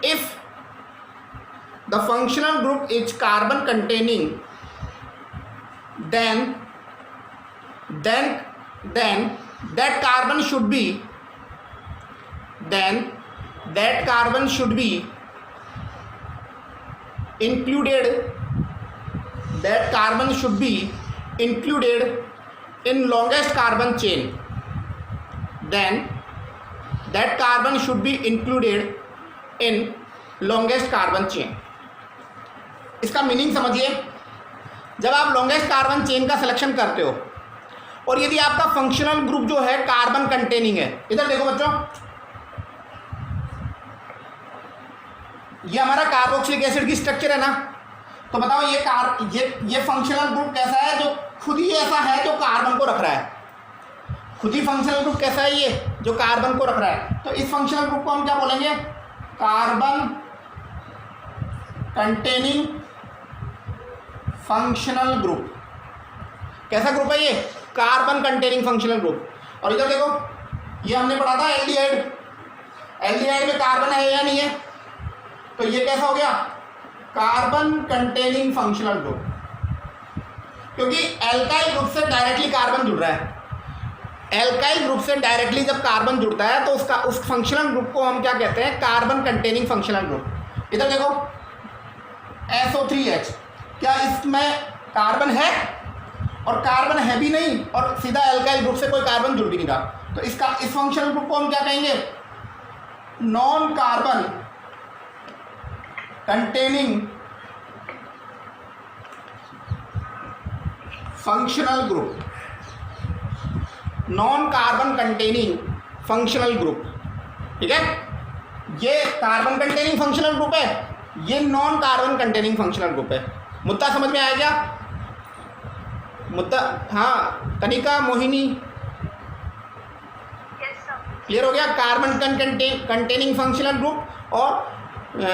if the functional group is carbon containing, then that carbon should be, then that carbon should be included, that carbon should be included in longest carbon chain, then that carbon should be included in longest carbon chain। इसका मीनिंग समझिए। जब आप लॉन्गेस्ट कार्बन चेन का सिलेक्शन करते हो और यदि आपका फंक्शनल ग्रुप जो है कार्बन कंटेनिंग है, इधर देखो बच्चों, ये हमारा कार्बोक्सिलिक एसिड की स्ट्रक्चर है ना, तो बताओ ये फंक्शनल ग्रुप कैसा है, जो खुद ही ऐसा है जो कार्बन को रख रहा है। खुद ही फंक्शनल ग्रुप कैसा है, ये जो कार्बन को रख रहा है। तो इस फंक्शनल ग्रुप को हम क्या बोलेंगे, कार्बन कंटेनिंग फंक्शनल ग्रुप। कैसा ग्रुप है ये, कार्बन कंटेनिंग फंक्शनल ग्रुप। और इधर देखो, ये हमने पढ़ा था एल्डिहाइड, एल्डिहाइड में कार्बन है या नहीं है, तो ये कैसा हो गया, कार्बन कंटेनिंग फंक्शनल ग्रुप, क्योंकि एल्काइल ग्रुप से डायरेक्टली कार्बन जुड़ रहा है। एल्काइल ग्रुप से डायरेक्टली जब कार्बन जुड़ता है तो उस फंक्शनल ग्रुप को हम क्या कहते हैं, कार्बन कंटेनिंग फंक्शनल ग्रुप। इधर देखो SO3H, क्या इसमें कार्बन है, और कार्बन है भी नहीं, और सीधा एल्काइल ग्रुप से कोई कार्बन जुड़ भी नहीं रहा, तो इस फंक्शनल ग्रुप को हम क्या कहेंगे, non carbon containing functional group. Non carbon containing functional group, ठीक है। ये कार्बन कंटेनिंग फंक्शनल ग्रुप है, ये non carbon containing functional group है। मुद्दा समझ में आया क्या, मुद्दा? हाँ कनिका, मोहिनी, क्लियर हो गया। कार्बन कंटेनिंग फंक्शनल ग्रुप और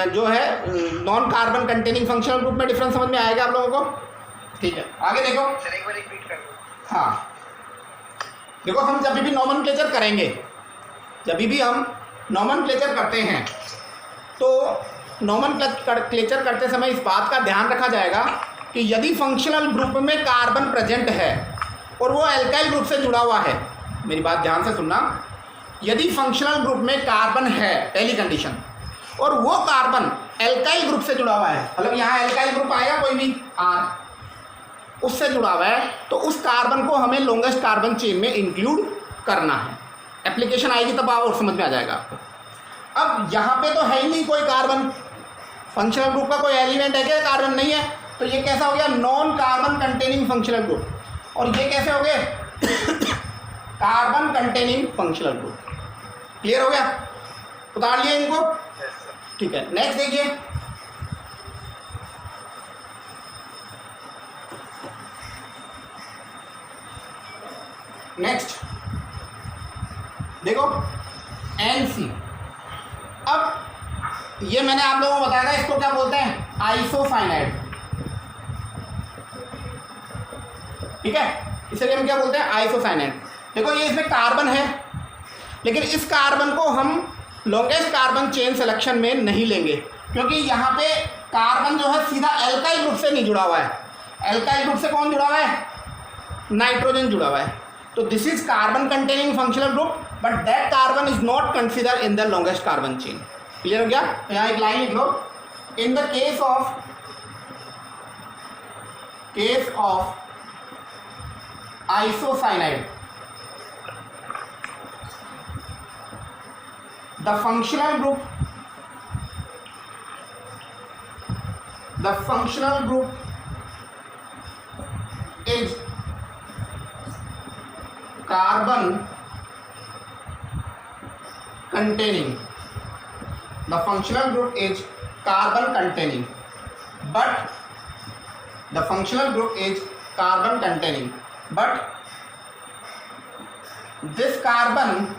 जो है non carbon containing functional group में डिफरेंस समझ में आएगा आप लोगों को, ठीक है। आगे देखो, एक बार रिपीट कर दो। हाँ देखो, हम जब भी नॉमेनक्लेचर करेंगे, जब भी हम नॉमेनक्लेचर करते हैं, तो नॉमेनक्लेचर करते समय इस बात का ध्यान रखा जाएगा कि यदि फंक्शनल ग्रुप में कार्बन प्रेजेंट है और वो एल्काइल ग्रुप से जुड़ा हुआ है, मेरी बात ध्यान से सुनना, यदि फंक्शनल ग्रुप में कार्बन है, पहली कंडीशन, और वो कार्बन एल्काइल ग्रुप से जुड़ा हुआ है, मतलब यहाँ एल्काइल ग्रुप आएगा कोई भी R, उससे जुड़ा हुआ है, तो उस कार्बन को हमें लॉन्गेस्ट कार्बन चेन में इंक्लूड करना है। एप्लीकेशन आएगी तब और समझ में आ जाएगा आपको। अब यहाँ पे तो है ही नहीं कोई कार्बन, फंक्शनल ग्रुप का कोई एलिमेंट है क्या, कार्बन नहीं है, तो ये कैसा हो गया, non carbon containing functional group. और ये कैसे हो गए, carbon containing functional group. Clear हो गया, उतार लिया इनको, ठीक है। नेक्स्ट देखिए, नेक्स्ट देखो NC। अब ये मैंने आप लोगों को बताया था, इसको क्या बोलते हैं, आइसोसाइनाइड, ठीक है। इसे हम क्या बोलते हैं, आइसोसाइनाइड। देखो ये इसमें कार्बन है, लेकिन इस कार्बन को हम लॉन्गेस्ट कार्बन चेन सिलेक्शन में नहीं लेंगे, क्योंकि यहाँ पे कार्बन जो है सीधा एल्काइल ग्रुप से नहीं जुड़ा हुआ है। एल्काइल ग्रुप से कौन जुड़ा हुआ है, नाइट्रोजन जुड़ा हुआ है। तो this is carbon containing functional group, but that carbon is not consider in the longest carbon chain. Clear हो गया। यहाँ एक लाइन लिख लो, in the case of isocyanide the functional group is carbon containing. The functional group is carbon containing, but the functional group is carbon containing, but this carbon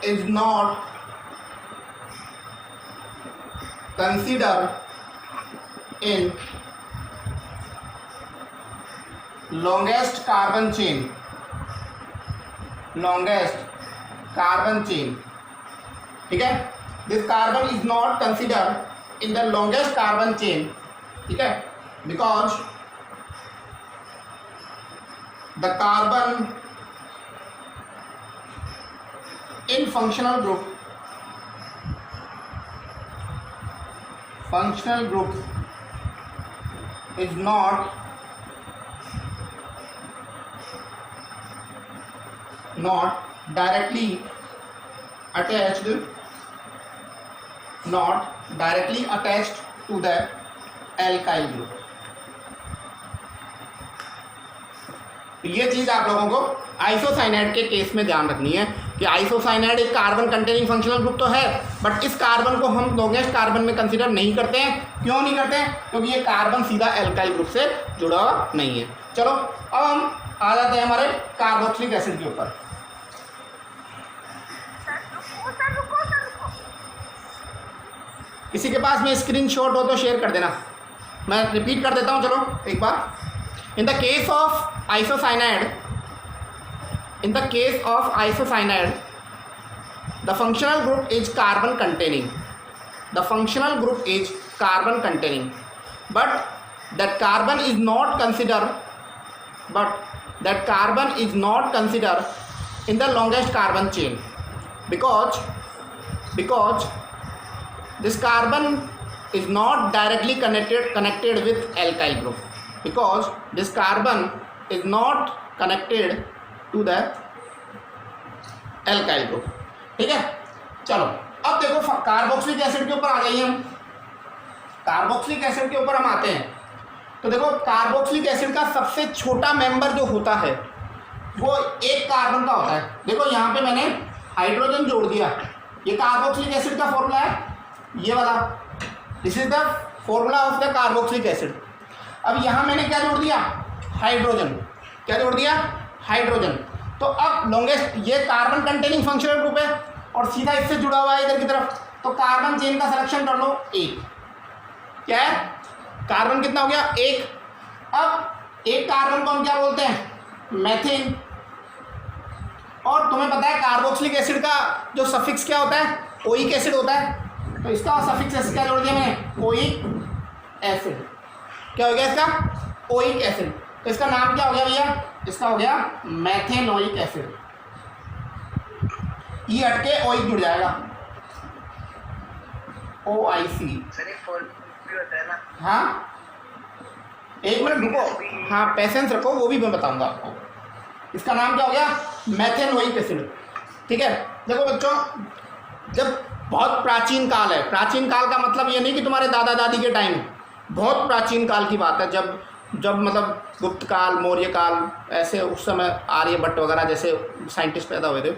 is not considered in longest carbon chain, ठीक है। This carbon is not considered in the longest carbon chain, ठीक है, because the carbon in functional group is not directly attached to the alkyl group। ये चीज आप लोगों को आइसोसाइनाइड के केस में ध्यान रखनी है कि आइसोसाइनाइड एक कार्बन कंटेनिंग फंक्शनल ग्रुप तो है, बट इस कार्बन को हम लॉन्गेस्ट कार्बन में कंसीडर नहीं करते हैं। क्यों नहीं करते हैं? क्योंकि ये कार्बन सीधा एल्काइल ग्रुप से जुड़ा हुआ नहीं है। चलो अब हम आ जाते हैं हमारे कार्बोक्सिलिक एसिड के ऊपर। किसी के पास में स्क्रीनशॉट हो तो शेयर कर देना, मैं रिपीट कर देता हूँ। चलो एक बार। In the case of isocyanide, the functional group is carbon containing. The functional group is carbon containing, but that carbon is not considered. But that carbon is not considered in the longest carbon chain because this carbon is not directly connected with alkyl group, because this carbon is not connected to the alkyl group। ठीक है, चलो अब देखो कार्बोक्सिलिक एसिड के ऊपर आ जाइए हम। कार्बोक्सिलिक एसिड के ऊपर हम आते हैं तो देखो कार्बोक्सिलिक एसिड का सबसे छोटा मेंबर जो होता है वो एक कार्बन का होता है। देखो यहाँ पे मैंने हाइड्रोजन जोड़ दिया, ये कार्बोक्सिलिक एसिड का फॉर्मूला है, ये वाला, this is the formula of the carboxylic acid. अब यहाँ मैंने क्या जोड़ दिया? हाइड्रोजन। क्या जोड़ दिया? हाइड्रोजन। तो अब लॉन्गेस्ट, ये कार्बन कंटेनिंग फंक्शनल ग्रुप है और सीधा इससे जुड़ा हुआ है इधर की तरफ, तो कार्बन चेन का सिलेक्शन कर लो एक। क्या है? कार्बन कितना हो गया? एक। अब एक कार्बन को हम क्या बोलते हैं? मैथेन। और तुम्हें पता है कार्बोक्सिलिक एसिड का जो सफिक्स क्या होता है? ओइक एसिड होता है। तो इसका सफिक्स क्या जोड़ दिया मैंने? Oic acid. क्या हो गया इसका? Oic acid. तो इसका नाम क्या हो गया भैया? इसका हो गया मैथेनोइक एसिड। ई हट के ओइक जुड़ जाएगा, OIC। हाँ एक मिनट रुको, हाँ पेशेंस रखो, वो भी मैं बताऊंगा आपको। इसका नाम क्या हो गया? Methanoic acid. ठीक है, देखो बच्चों, जब बहुत प्राचीन काल है, प्राचीन काल का मतलब ये नहीं कि तुम्हारे दादा दादी के टाइम, बहुत प्राचीन काल की बात है, जब मतलब गुप्त काल, मौर्य काल, ऐसे उस समय आर्यभट्ट वगैरह जैसे साइंटिस्ट पैदा हुए थे,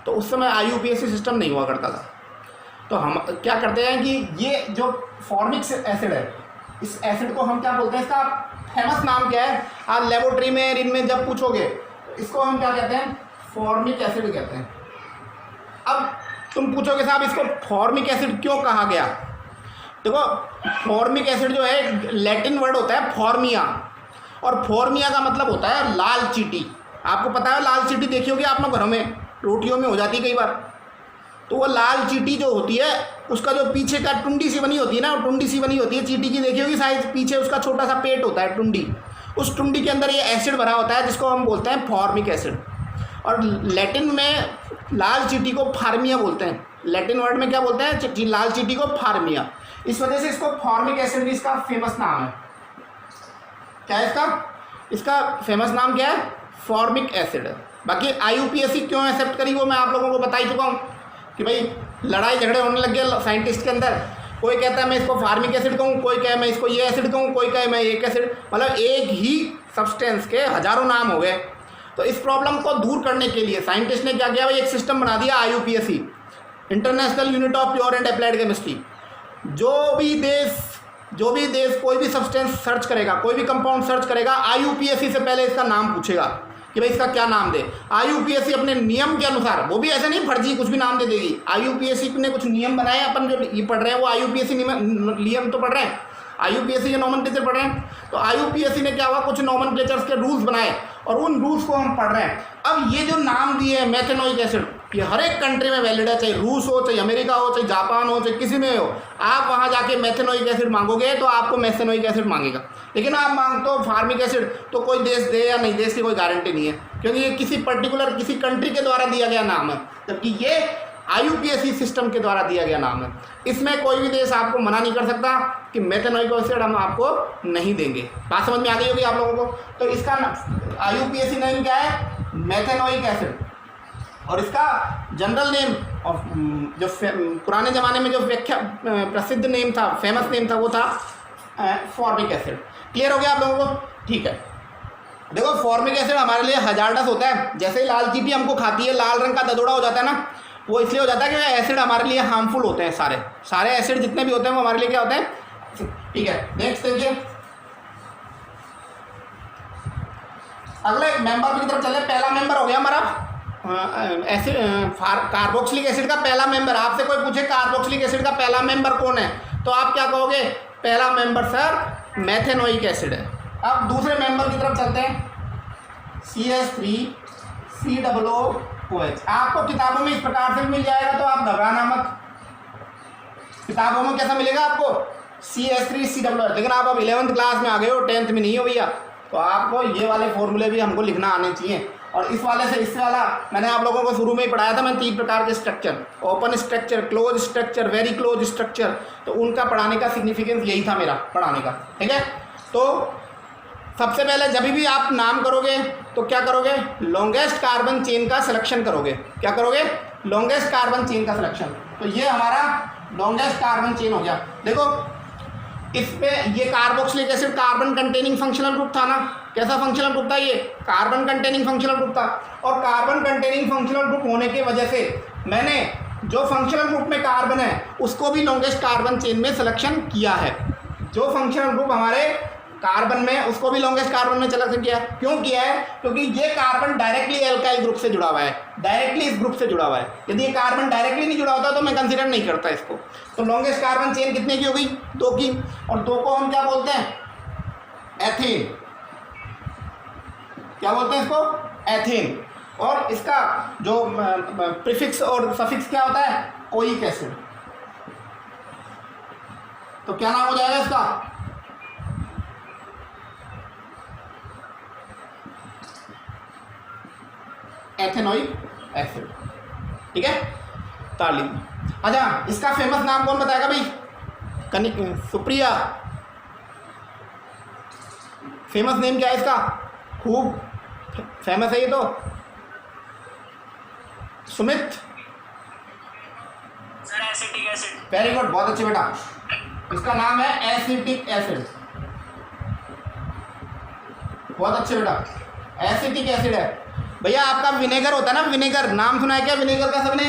तो उस समय IUPAC सिस्टम नहीं हुआ करता था। तो हम क्या करते हैं कि ये जो फॉर्मिक एसिड है, इस एसिड को हम क्या बोलते हैं? इसका फेमस नाम क्या है? आप लेबोरेटरी में इनमें जब पूछोगे इसको हम क्या कहते हैं? फॉर्मिक एसिड कहते हैं। अब तुम पूछोगे साहब इसको फॉर्मिक एसिड क्यों कहा गया? देखो फॉर्मिक एसिड जो है लैटिन वर्ड होता है फॉर्मिया, और फॉर्मिया का मतलब होता है लाल चींटी। आपको पता है लाल चींटी देखी होगी आप लोग घरों में, रोटियों में हो जाती है कई बार। तो वो लाल चींटी जो होती है उसका जो पीछे का टुंडी सी बनी होती है ना, टुंडी सी बनी होती है चींटी की, देखी होगी साइज, पीछे उसका छोटा सा पेट होता है टुंडी, उस टुंडी के अंदर ये एसिड भरा होता है जिसको हम बोलते हैं फॉर्मिक एसिड। और लैटिन में लाल चींटी को फार्मिया बोलते हैं। लैटिन वर्ड में क्या बोलते हैं? लाल चींटी को फार्मिया। इस वजह से इसको फॉर्मिक एसिड भी इसका फेमस नाम है। क्या है इसका? इसका फेमस नाम क्या है? Formic acid. बाकी IUPAC क्यों एक्सेप्ट करी वो मैं आप लोगों को बता ही चुका हूँ कि भाई लड़ाई झगड़े होने लग गए साइंटिस्ट के अंदर। कोई कहता है मैं इसको फार्मिक एसिड कहूँ, कोई कहे मैं इसको ये एसिड कहूँ, कोई कहे मैं एक एसिड, मतलब एक ही सब्सटेंस के हजारों नाम हो गए। तो इस प्रॉब्लम को दूर करने के लिए साइंटिस्ट ने क्या किया भाई? एक सिस्टम बना दिया IUPAC, international unit of pure and applied chemistry. जो भी देश कोई भी सब्सटेंस सर्च करेगा, कोई भी कंपाउंड सर्च करेगा, IUPAC से पहले इसका नाम पूछेगा कि भाई इसका क्या नाम दे। IUPAC अपने नियम के अनुसार, वो भी ऐसा नहीं फर्जी कुछ भी नाम दे देगी, IUPAC ने कुछ नियम बनाए। अपन जो ये पढ़ रहे हैं वो IUPAC नियम तो पढ़ रहे हैं, IUPAC के नॉमेनक्लेचर पढ़ रहे हैं। तो IUPAC ने क्या हुआ, कुछ नॉमेनक्लेचर्स के रूल्स बनाए और उन रूल्स को हम पढ़ रहे हैं। अब ये जो नाम दिए हैं मैथेनोइक एसिड, ये हर एक कंट्री में वैलिड है, चाहे रूस हो, चाहे अमेरिका हो, चाहे जापान हो, चाहे किसी में हो। आप वहाँ जाके मैथेनोइक एसिड मांगोगे तो आपको मैथेनोइक एसिड मांगेगा, लेकिन आप मांगते हो फार्मिक एसिड तो कोई देश दे या नहीं दे इसकी कोई गारंटी नहीं है, क्योंकि ये किसी पर्टिकुलर किसी कंट्री के द्वारा दिया गया नाम है, जबकि ये IUPAC सिस्टम के द्वारा दिया गया नाम है। इसमें कोई भी देश आपको मना नहीं कर सकता कि मैथेनोइक एसिड हम आपको नहीं देंगे। बात समझ में आ गई होगी आप लोगों को। तो इसका IUPAC नेम क्या है? Methanoic acid. और इसका जनरल नेम और जो पुराने ज़माने में जो प्रसिद्ध नेम था, फेमस नेम था, वो था फॉर्मिक एसिड। क्लियर हो गया आप लोगों को? ठीक है, देखो फॉर्मिक एसिड हमारे लिए हजार्डस होता है, जैसे ही लाल चींटी हमको खाती है लाल रंग का ददोड़ा हो जाता है ना, वो इसलिए हो जाता है कि एसिड हमारे लिए हार्मफुल होते हैं। सारे एसिड जितने भी होते हैं वो हमारे लिए क्या होते हैं, ठीक है। नेक्स्ट देखिए, अगले मेंबर की तरफ चले। पहला मेंबर हो गया हमारा एसिड कार्बोक्सिलिक एसिड का पहला मेंबर। आपसे कोई पूछे कार्बोक्सिलिक एसिड का पहला मेंबर कौन है, तो आप क्या कहोगे, पहला मेंबर सर मेथेनोइक एसिड है। अब दूसरे मेंबर की तरफ चलते हैं, CH3COOH। आपको किताबों में इस प्रकार से भी मिल जाएगा, तो आप घबराना मत। किताबों में कैसा मिलेगा आपको, CH3COOH। लेकिन आप अब 11th क्लास में आ गए हो, 10th में नहीं हो भैया, तो आपको ये वाले फॉर्मूले भी हमको लिखना आने चाहिए। और इस वाले से इससे वाला मैंने आप लोगों को शुरू में ही पढ़ाया था, मैंने 3 प्रकार के structure, open structure, close structure, very close structure, तो उनका पढ़ाने का सिग्निफिकेंस यही था मेरा पढ़ाने का, ठीक है। तो सबसे पहले जब भी आप नाम करोगे तो क्या करोगे, लॉन्गेस्ट कार्बन चेन का सिलेक्शन करोगे। क्या करोगे, लॉन्गेस्ट कार्बन चेन का सिलेक्शन। तो ये हमारा लॉन्गेस्ट कार्बन चेन हो गया। देखो इसमें ये carboxylic acid carbon containing functional group था ना, कैसा फंक्शनल ग्रुप था, ये कार्बन कंटेनिंग फंक्शनल ग्रुप था। और कार्बन कंटेनिंग फंक्शनल ग्रुप होने की वजह से मैंने जो फंक्शनल ग्रुप में कार्बन है उसको भी लॉन्गेस्ट कार्बन चेन में सिलेक्शन किया है। जो फंक्शनल ग्रुप हमारे कार्बन में उसको भी लॉन्गेस्ट कार्बन में सिलेक्शन किया है। क्यों किया है, क्योंकि ये कार्बन डायरेक्टली एल्काइल ग्रुप से जुड़ा हुआ है, डायरेक्टली इस ग्रुप से जुड़ा हुआ है। यदि ये कार्बन डायरेक्टली नहीं जुड़ा होता तो मैं कंसीडर नहीं करता इसको। तो लॉन्गेस्ट कार्बन चेन कितने की हो गई, 2 की। और 2 को हम क्या बोलते हैं, एथेन। क्या बोलते हैं इसको, एथेन। और इसका जो प्रीफिक्स और सफिक्स क्या होता है, ओइक एसिड। तो क्या नाम हो जाएगा इसका, एथेनोइक एसिड, ठीक है। ताली। अच्छा, इसका फेमस नाम कौन बताएगा भाई, सुप्रिया, फेमस नेम क्या है इसका, खूब फेमस है ये तो, Sumit. Sir acetic acid. Very good, बहुत अच्छे बेटा। इसका नाम है एसिटिक एसिड, बहुत अच्छे बेटा, एसिटिक एसिड है। भैया आपका विनेगर होता है ना, विनेगर नाम सुना है क्या, विनेगर का सबने,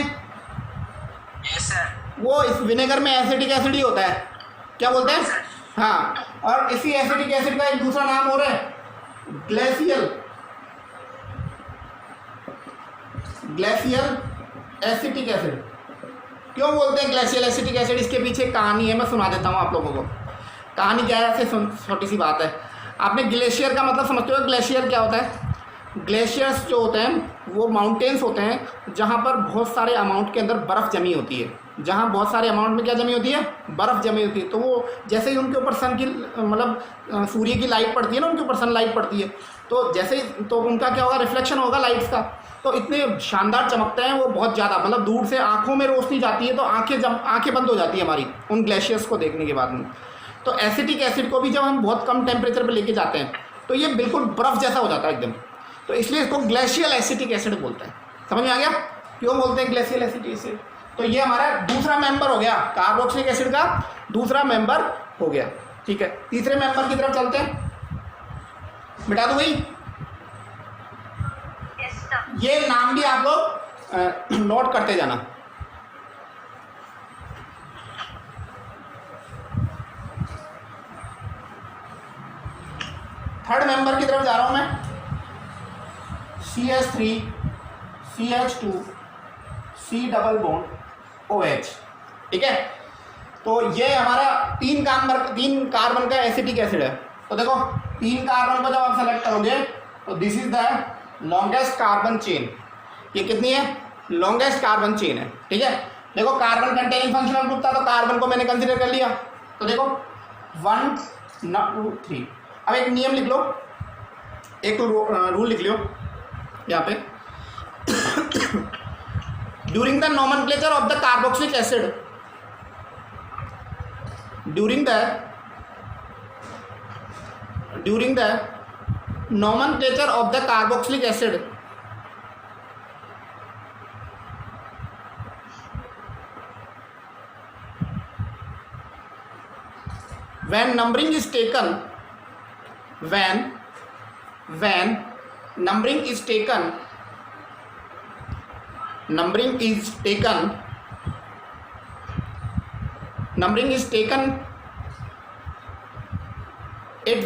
यस सर। वो इस विनेगर में एसिटिक एसिड ही होता है, क्या बोलते हैं, हाँ। और इसी एसिटिक एसिड का एक दूसरा नाम हो रहा है ग्लेशियल, ग्लेशियल एसिटिक एसिड। क्यों बोलते हैं ग्लेशियल एसिटिक एसिड, इसके पीछे कहानी है, मैं सुना देता हूँ आप लोगों को। कहानी क्या है, ऐसे छोटी सी बात है। आपने ग्लेशियर का मतलब समझते हो, ग्लेशियर क्या होता है, ग्लेशियर्स जो होते हैं वो माउंटेन्स होते हैं जहाँ पर बहुत सारे अमाउंट के अंदर बर्फ़ जमी होती है। जहाँ बहुत सारे अमाउंट में क्या जमी होती है, बर्फ़ जमी होती है। तो वो जैसे ही उनके ऊपर सन की मतलब सूर्य की लाइट पड़ती है ना, उनके ऊपर सनलाइट पड़ती है, तो जैसे ही तो उनका क्या होगा, रिफ्लेक्शन होगा लाइट्स का, तो इतने शानदार चमकते हैं वो, बहुत ज़्यादा, मतलब दूर से आँखों में रोशनी जाती है तो आँखें बंद हो जाती है हमारी उन ग्लेशियर्स को देखने के बाद में। तो एसिटिक एसिड को भी जब हम बहुत कम टेम्परेचर पर लेके जाते हैं तो ये बिल्कुल बर्फ़ जैसा हो जाता है एकदम। तो इसलिए इसको ग्लेशियल एसिटिक एसिड बोलते हैं। समझ में आ गया क्यों बोलते हैं ग्लेशियल एसिटिक एसिड। तो ये हमारा दूसरा मेंबर हो गया, कार्बोक्सिलिक एसिड का दूसरा मेंबर हो गया, ठीक है। तीसरे मेंबर की तरफ चलते हैं, मिटा दो भाई। ये नाम भी आप लोग नोट करते जाना। थर्ड मेंबर की तरफ जा रहा हूं मैं, CH3 CH2 C double bond OH, ठीक है। तो ये हमारा 3 कार्बन का एसिटिक एसिड है। तो देखो 3 कार्बन को जब आप सेलेक्ट करोगे तो this is the longest carbon chain. ये कितनी है, लॉन्गेस्ट कार्बन चेन है, ठीक है। देखो कार्बन कंटेनिंग फंक्शनल ग्रुप था तो कार्बन को मैंने कंसीडर कर लिया। तो देखो 1 2 3। अब एक नियम लिख लो, एक रूल लिख लो यहाँ पे, during the nomenclature of the carboxylic acid, during the nomenclature of the carboxylic acid, when numbering is taken, when when numbering is taken at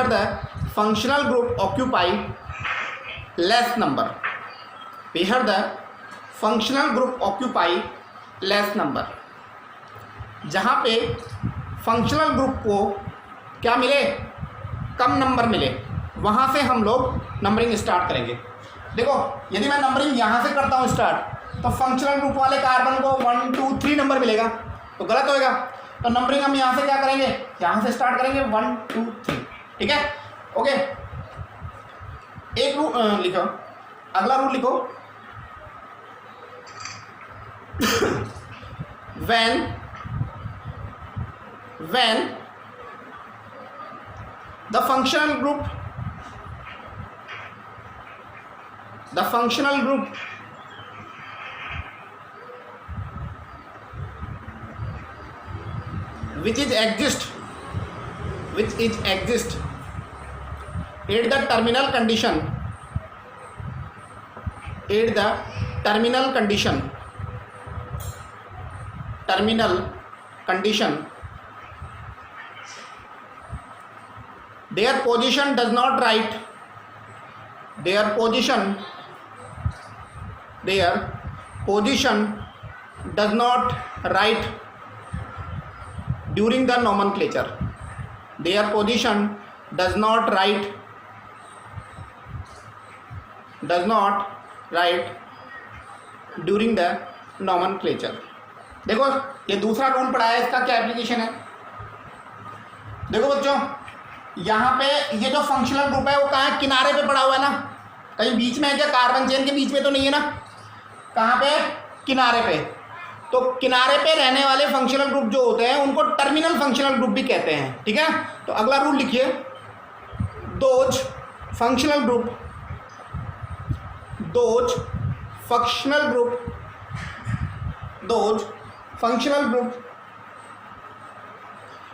where the functional group occupy less number, where the functional group occupy less number, जहाँ पे फंक्शनल ग्रुप को क्या मिले, कम नंबर मिले, वहाँ से हम लोग नंबरिंग स्टार्ट करेंगे। देखो यदि मैं नंबरिंग यहाँ से करता हूँ स्टार्ट, तो फंक्शनल ग्रुप वाले कार्बन को 1 2 3 नंबर मिलेगा, तो गलत होएगा। तो नंबरिंग हम यहाँ से क्या करेंगे, यहाँ से स्टार्ट करेंगे 1 2 3, ठीक है, ओके। एक रूल लिखो, अगला रूल लिखो, when the functional group which is exist at the terminal condition their position does not write during the nomenclature, their position does not write during the nomenclature। देखो ये दूसरा रूल पढ़ा है, इसका क्या एप्लीकेशन है। देखो बच्चों, यहाँ पे ये जो फंक्शनल ग्रुप है वो कहाँ है, किनारे पे पड़ा हुआ है ना, कहीं बीच में है क्या, कार्बन चेन के बीच में तो नहीं है ना, कहाँ पे, किनारे पे। तो किनारे पे रहने वाले फंक्शनल ग्रुप जो होते हैं उनको टर्मिनल फंक्शनल ग्रुप भी कहते हैं, ठीक है। तो अगला रूल लिखिए, those functional group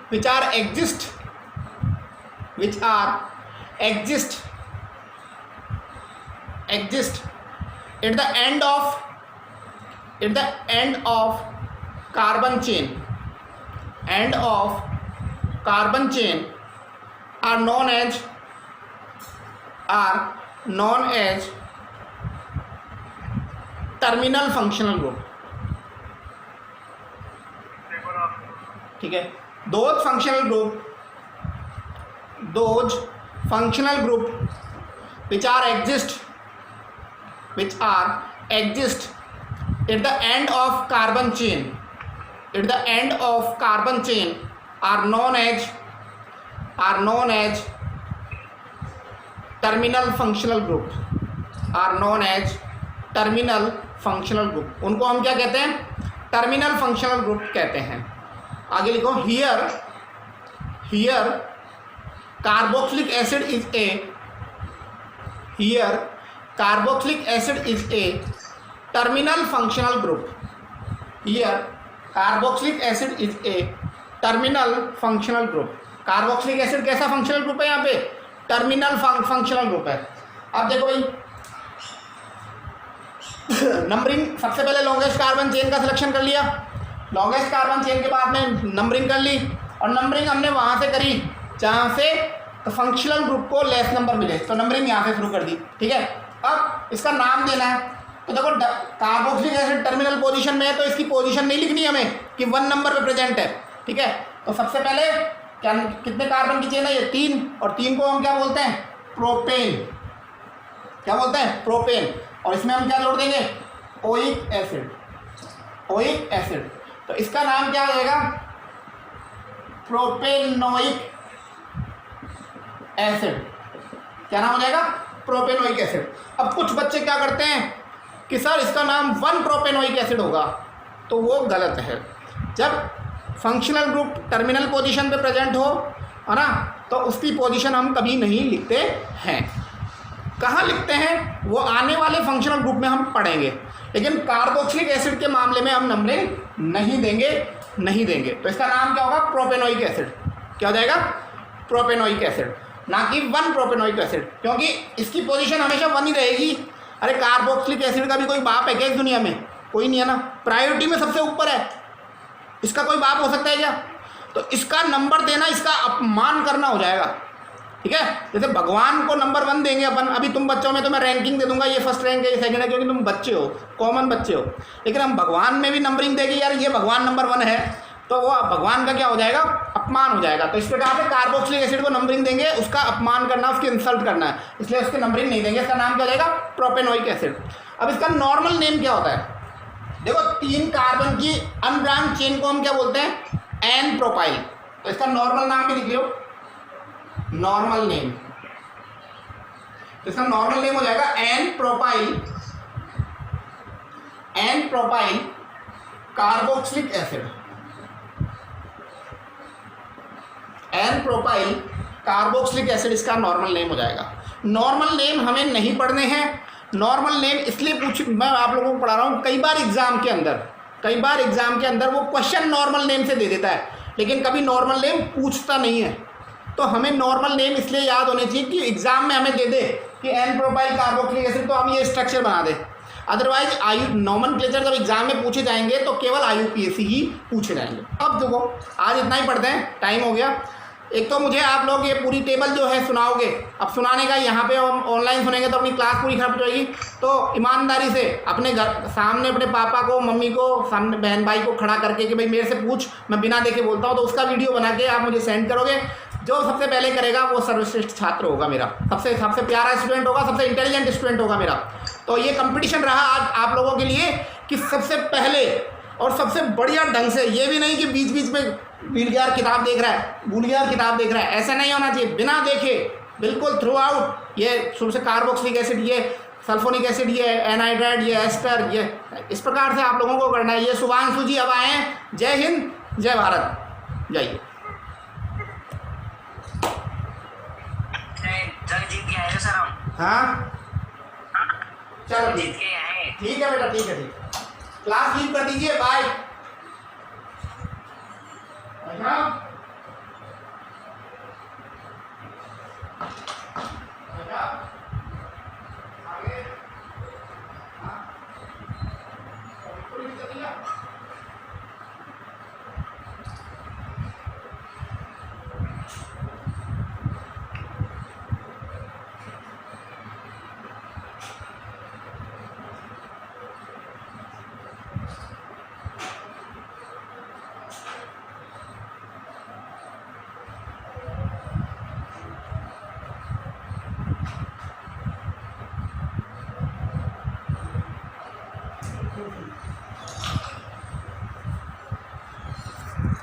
which are exist at the end of carbon chain are known as terminal functional group, ठीक है। those functional group which are exist at the end of carbon chain are known as terminal functional group, उनको हम क्या कहते हैं, टर्मिनल फंक्शनल ग्रुप कहते हैं। आगे लिखो, here carboxylic acid is a terminal functional group, carboxylic acid कैसा फंक्शनल ग्रुप है, यहाँ पे टर्मिनल फंक्शनल ग्रुप है। अब देखो भाई, नंबरिंग सबसे पहले लॉन्गेस्ट कार्बन चेन का सिलेक्शन कर लिया, लॉन्गेस्ट कार्बन चेन के बाद में नंबरिंग कर ली, और नंबरिंग हमने वहाँ से करी जहाँ से फंक्शनल ग्रुप को लेस नंबर मिले, तो नंबरिंग यहाँ से शुरू कर दी, ठीक है। अब इसका नाम देना है, तो देखो कार्बोक्सिलिक एसिड टर्मिनल पोजीशन में है, तो इसकी पोजीशन नहीं लिखनी हमें कि 1 नंबर पे प्रेजेंट है, ठीक है। तो सबसे पहले क्या, कितने कार्बन की चेन है, ये 3, और 3 को हम क्या बोलते हैं, प्रोपेन, क्या बोलते हैं, प्रोपेन। और इसमें हम क्या जोड़ देंगे, ओइक एसिड, तो इसका नाम क्या हो जाएगा, प्रोपेनोइक एसिड। क्या नाम हो जाएगा, प्रोपेनोइक एसिड। अब कुछ बच्चे क्या करते हैं कि सर इसका नाम 1 प्रोपेनोइक एसिड होगा, तो वो गलत है। जब फंक्शनल ग्रुप टर्मिनल पोजीशन पे प्रेजेंट हो, है ना, तो उसकी पोजीशन हम कभी नहीं लिखते हैं। कहाँ लिखते हैं वो आने वाले फंक्शनल ग्रुप में हम पढ़ेंगे, लेकिन कार्बोक्सिलिक एसिड के मामले में हम नंबरिंग नहीं देंगे। तो इसका नाम क्या होगा? Propanoic acid. क्या हो जाएगा? प्रोपेनोइक एसिड, ना कि 1 प्रोपेनोइक एसिड, क्योंकि इसकी पोजीशन हमेशा 1 ही रहेगी। अरे कार्बोक्सिलिक एसिड का भी कोई बाप है क्या इस दुनिया में? कोई नहीं है ना, प्रायोरिटी में सबसे ऊपर है, इसका कोई बाप हो सकता है क्या? तो इसका नंबर देना इसका अपमान करना हो जाएगा, ठीक है। जैसे भगवान को नंबर 1 देंगे अपन, अभी तुम बच्चों में तो मैं रैंकिंग दे दूंगा, ये फर्स्ट रैंक है, ये सेकंड है, क्योंकि तुम बच्चे हो, कॉमन बच्चे हो। लेकिन हम भगवान में भी नंबरिंग देंगे, यार ये भगवान नंबर 1 है, तो वो भगवान का क्या हो जाएगा? अपमान हो जाएगा। तो इस प्रकार से कार्बोक्सिलिक एसिड को नंबरिंग देंगे, उसका अपमान करना, उसकी इंसल्ट करना है, इसलिए उसकी नंबरिंग नहीं देंगे। इसका नाम क्या हो जाएगा? Propanoic acid. अब इसका नॉर्मल नेम क्या होता है? देखो 3 कार्बन की अनब्रांच चेन को हम क्या बोलते हैं? N propyl. तो इसका नॉर्मल नाम भी लिख लो, नॉर्मल नेम। इसका नॉर्मल नेम हो जाएगा n propyl carboxylic acid. N propyl carboxylic acid इसका नॉर्मल नेम हो जाएगा। नॉर्मल नेम हमें नहीं पढ़ने हैं। नॉर्मल नेम इसलिए मैं आप लोगों को पढ़ा रहा हूँ, कई बार एग्जाम के अंदर वो क्वेश्चन नॉर्मल नेम से दे देता है, लेकिन कभी नॉर्मल नेम पूछता नहीं है। तो हमें नॉर्मल नेम इसलिए याद होने चाहिए कि एग्जाम में हमें दे दे कि एन प्रोपाइल कार्बोक्सिलिक एसिड, तो हम ये स्ट्रक्चर बना दें। अदरवाइज नॉमेनक्लेचर जब एग्जाम में पूछे जाएंगे तो केवल IUPAC ही पूछे जाएंगे। अब देखो आज इतना ही पढ़ते हैं, टाइम हो गया। एक तो मुझे आप लोग ये पूरी टेबल जो है सुनाओगे, अब सुनाने का यहाँ पे ऑनलाइन सुनेंगे तो अपनी क्लास पूरी खराब हो जाएगी। तो ईमानदारी से अपने घर सामने अपने पापा को, मम्मी को, सामने बहन भाई को खड़ा करके कि भाई मेरे से पूछ, मैं बिना देखे बोलता हूँ, तो उसका वीडियो बना के आप मुझे सेंड करोगे। जो सबसे पहले करेगा वो सर्वश्रेष्ठ छात्र होगा मेरा, सबसे प्यारा स्टूडेंट होगा, सबसे इंटेलिजेंट स्टूडेंट होगा मेरा। तो ये कंपटीशन रहा आज आप लोगों के लिए कि सबसे पहले और सबसे बढ़िया ढंग से, ये भी नहीं कि बीच बीच में भूल गया किताब देख रहा है, ऐसा नहीं होना चाहिए। बिना देखे बिल्कुल थ्रू आउट ये शुरू से कार्बोक्सिलिक एसिड, ये सल्फोनिक एसिड, ये एनहाइड्राइड, ये एस्टर, ये इस प्रकार से आप लोगों को करना है। ये शुभांशु जी अब आए हैं। जय हिंद, जय भारत, जाइए। जंग जीत के आए सर हम। हाँ चलो जीत के आए। ठीक है बेटा, ठीक है, क्लास लीव कर दीजिए, बाय।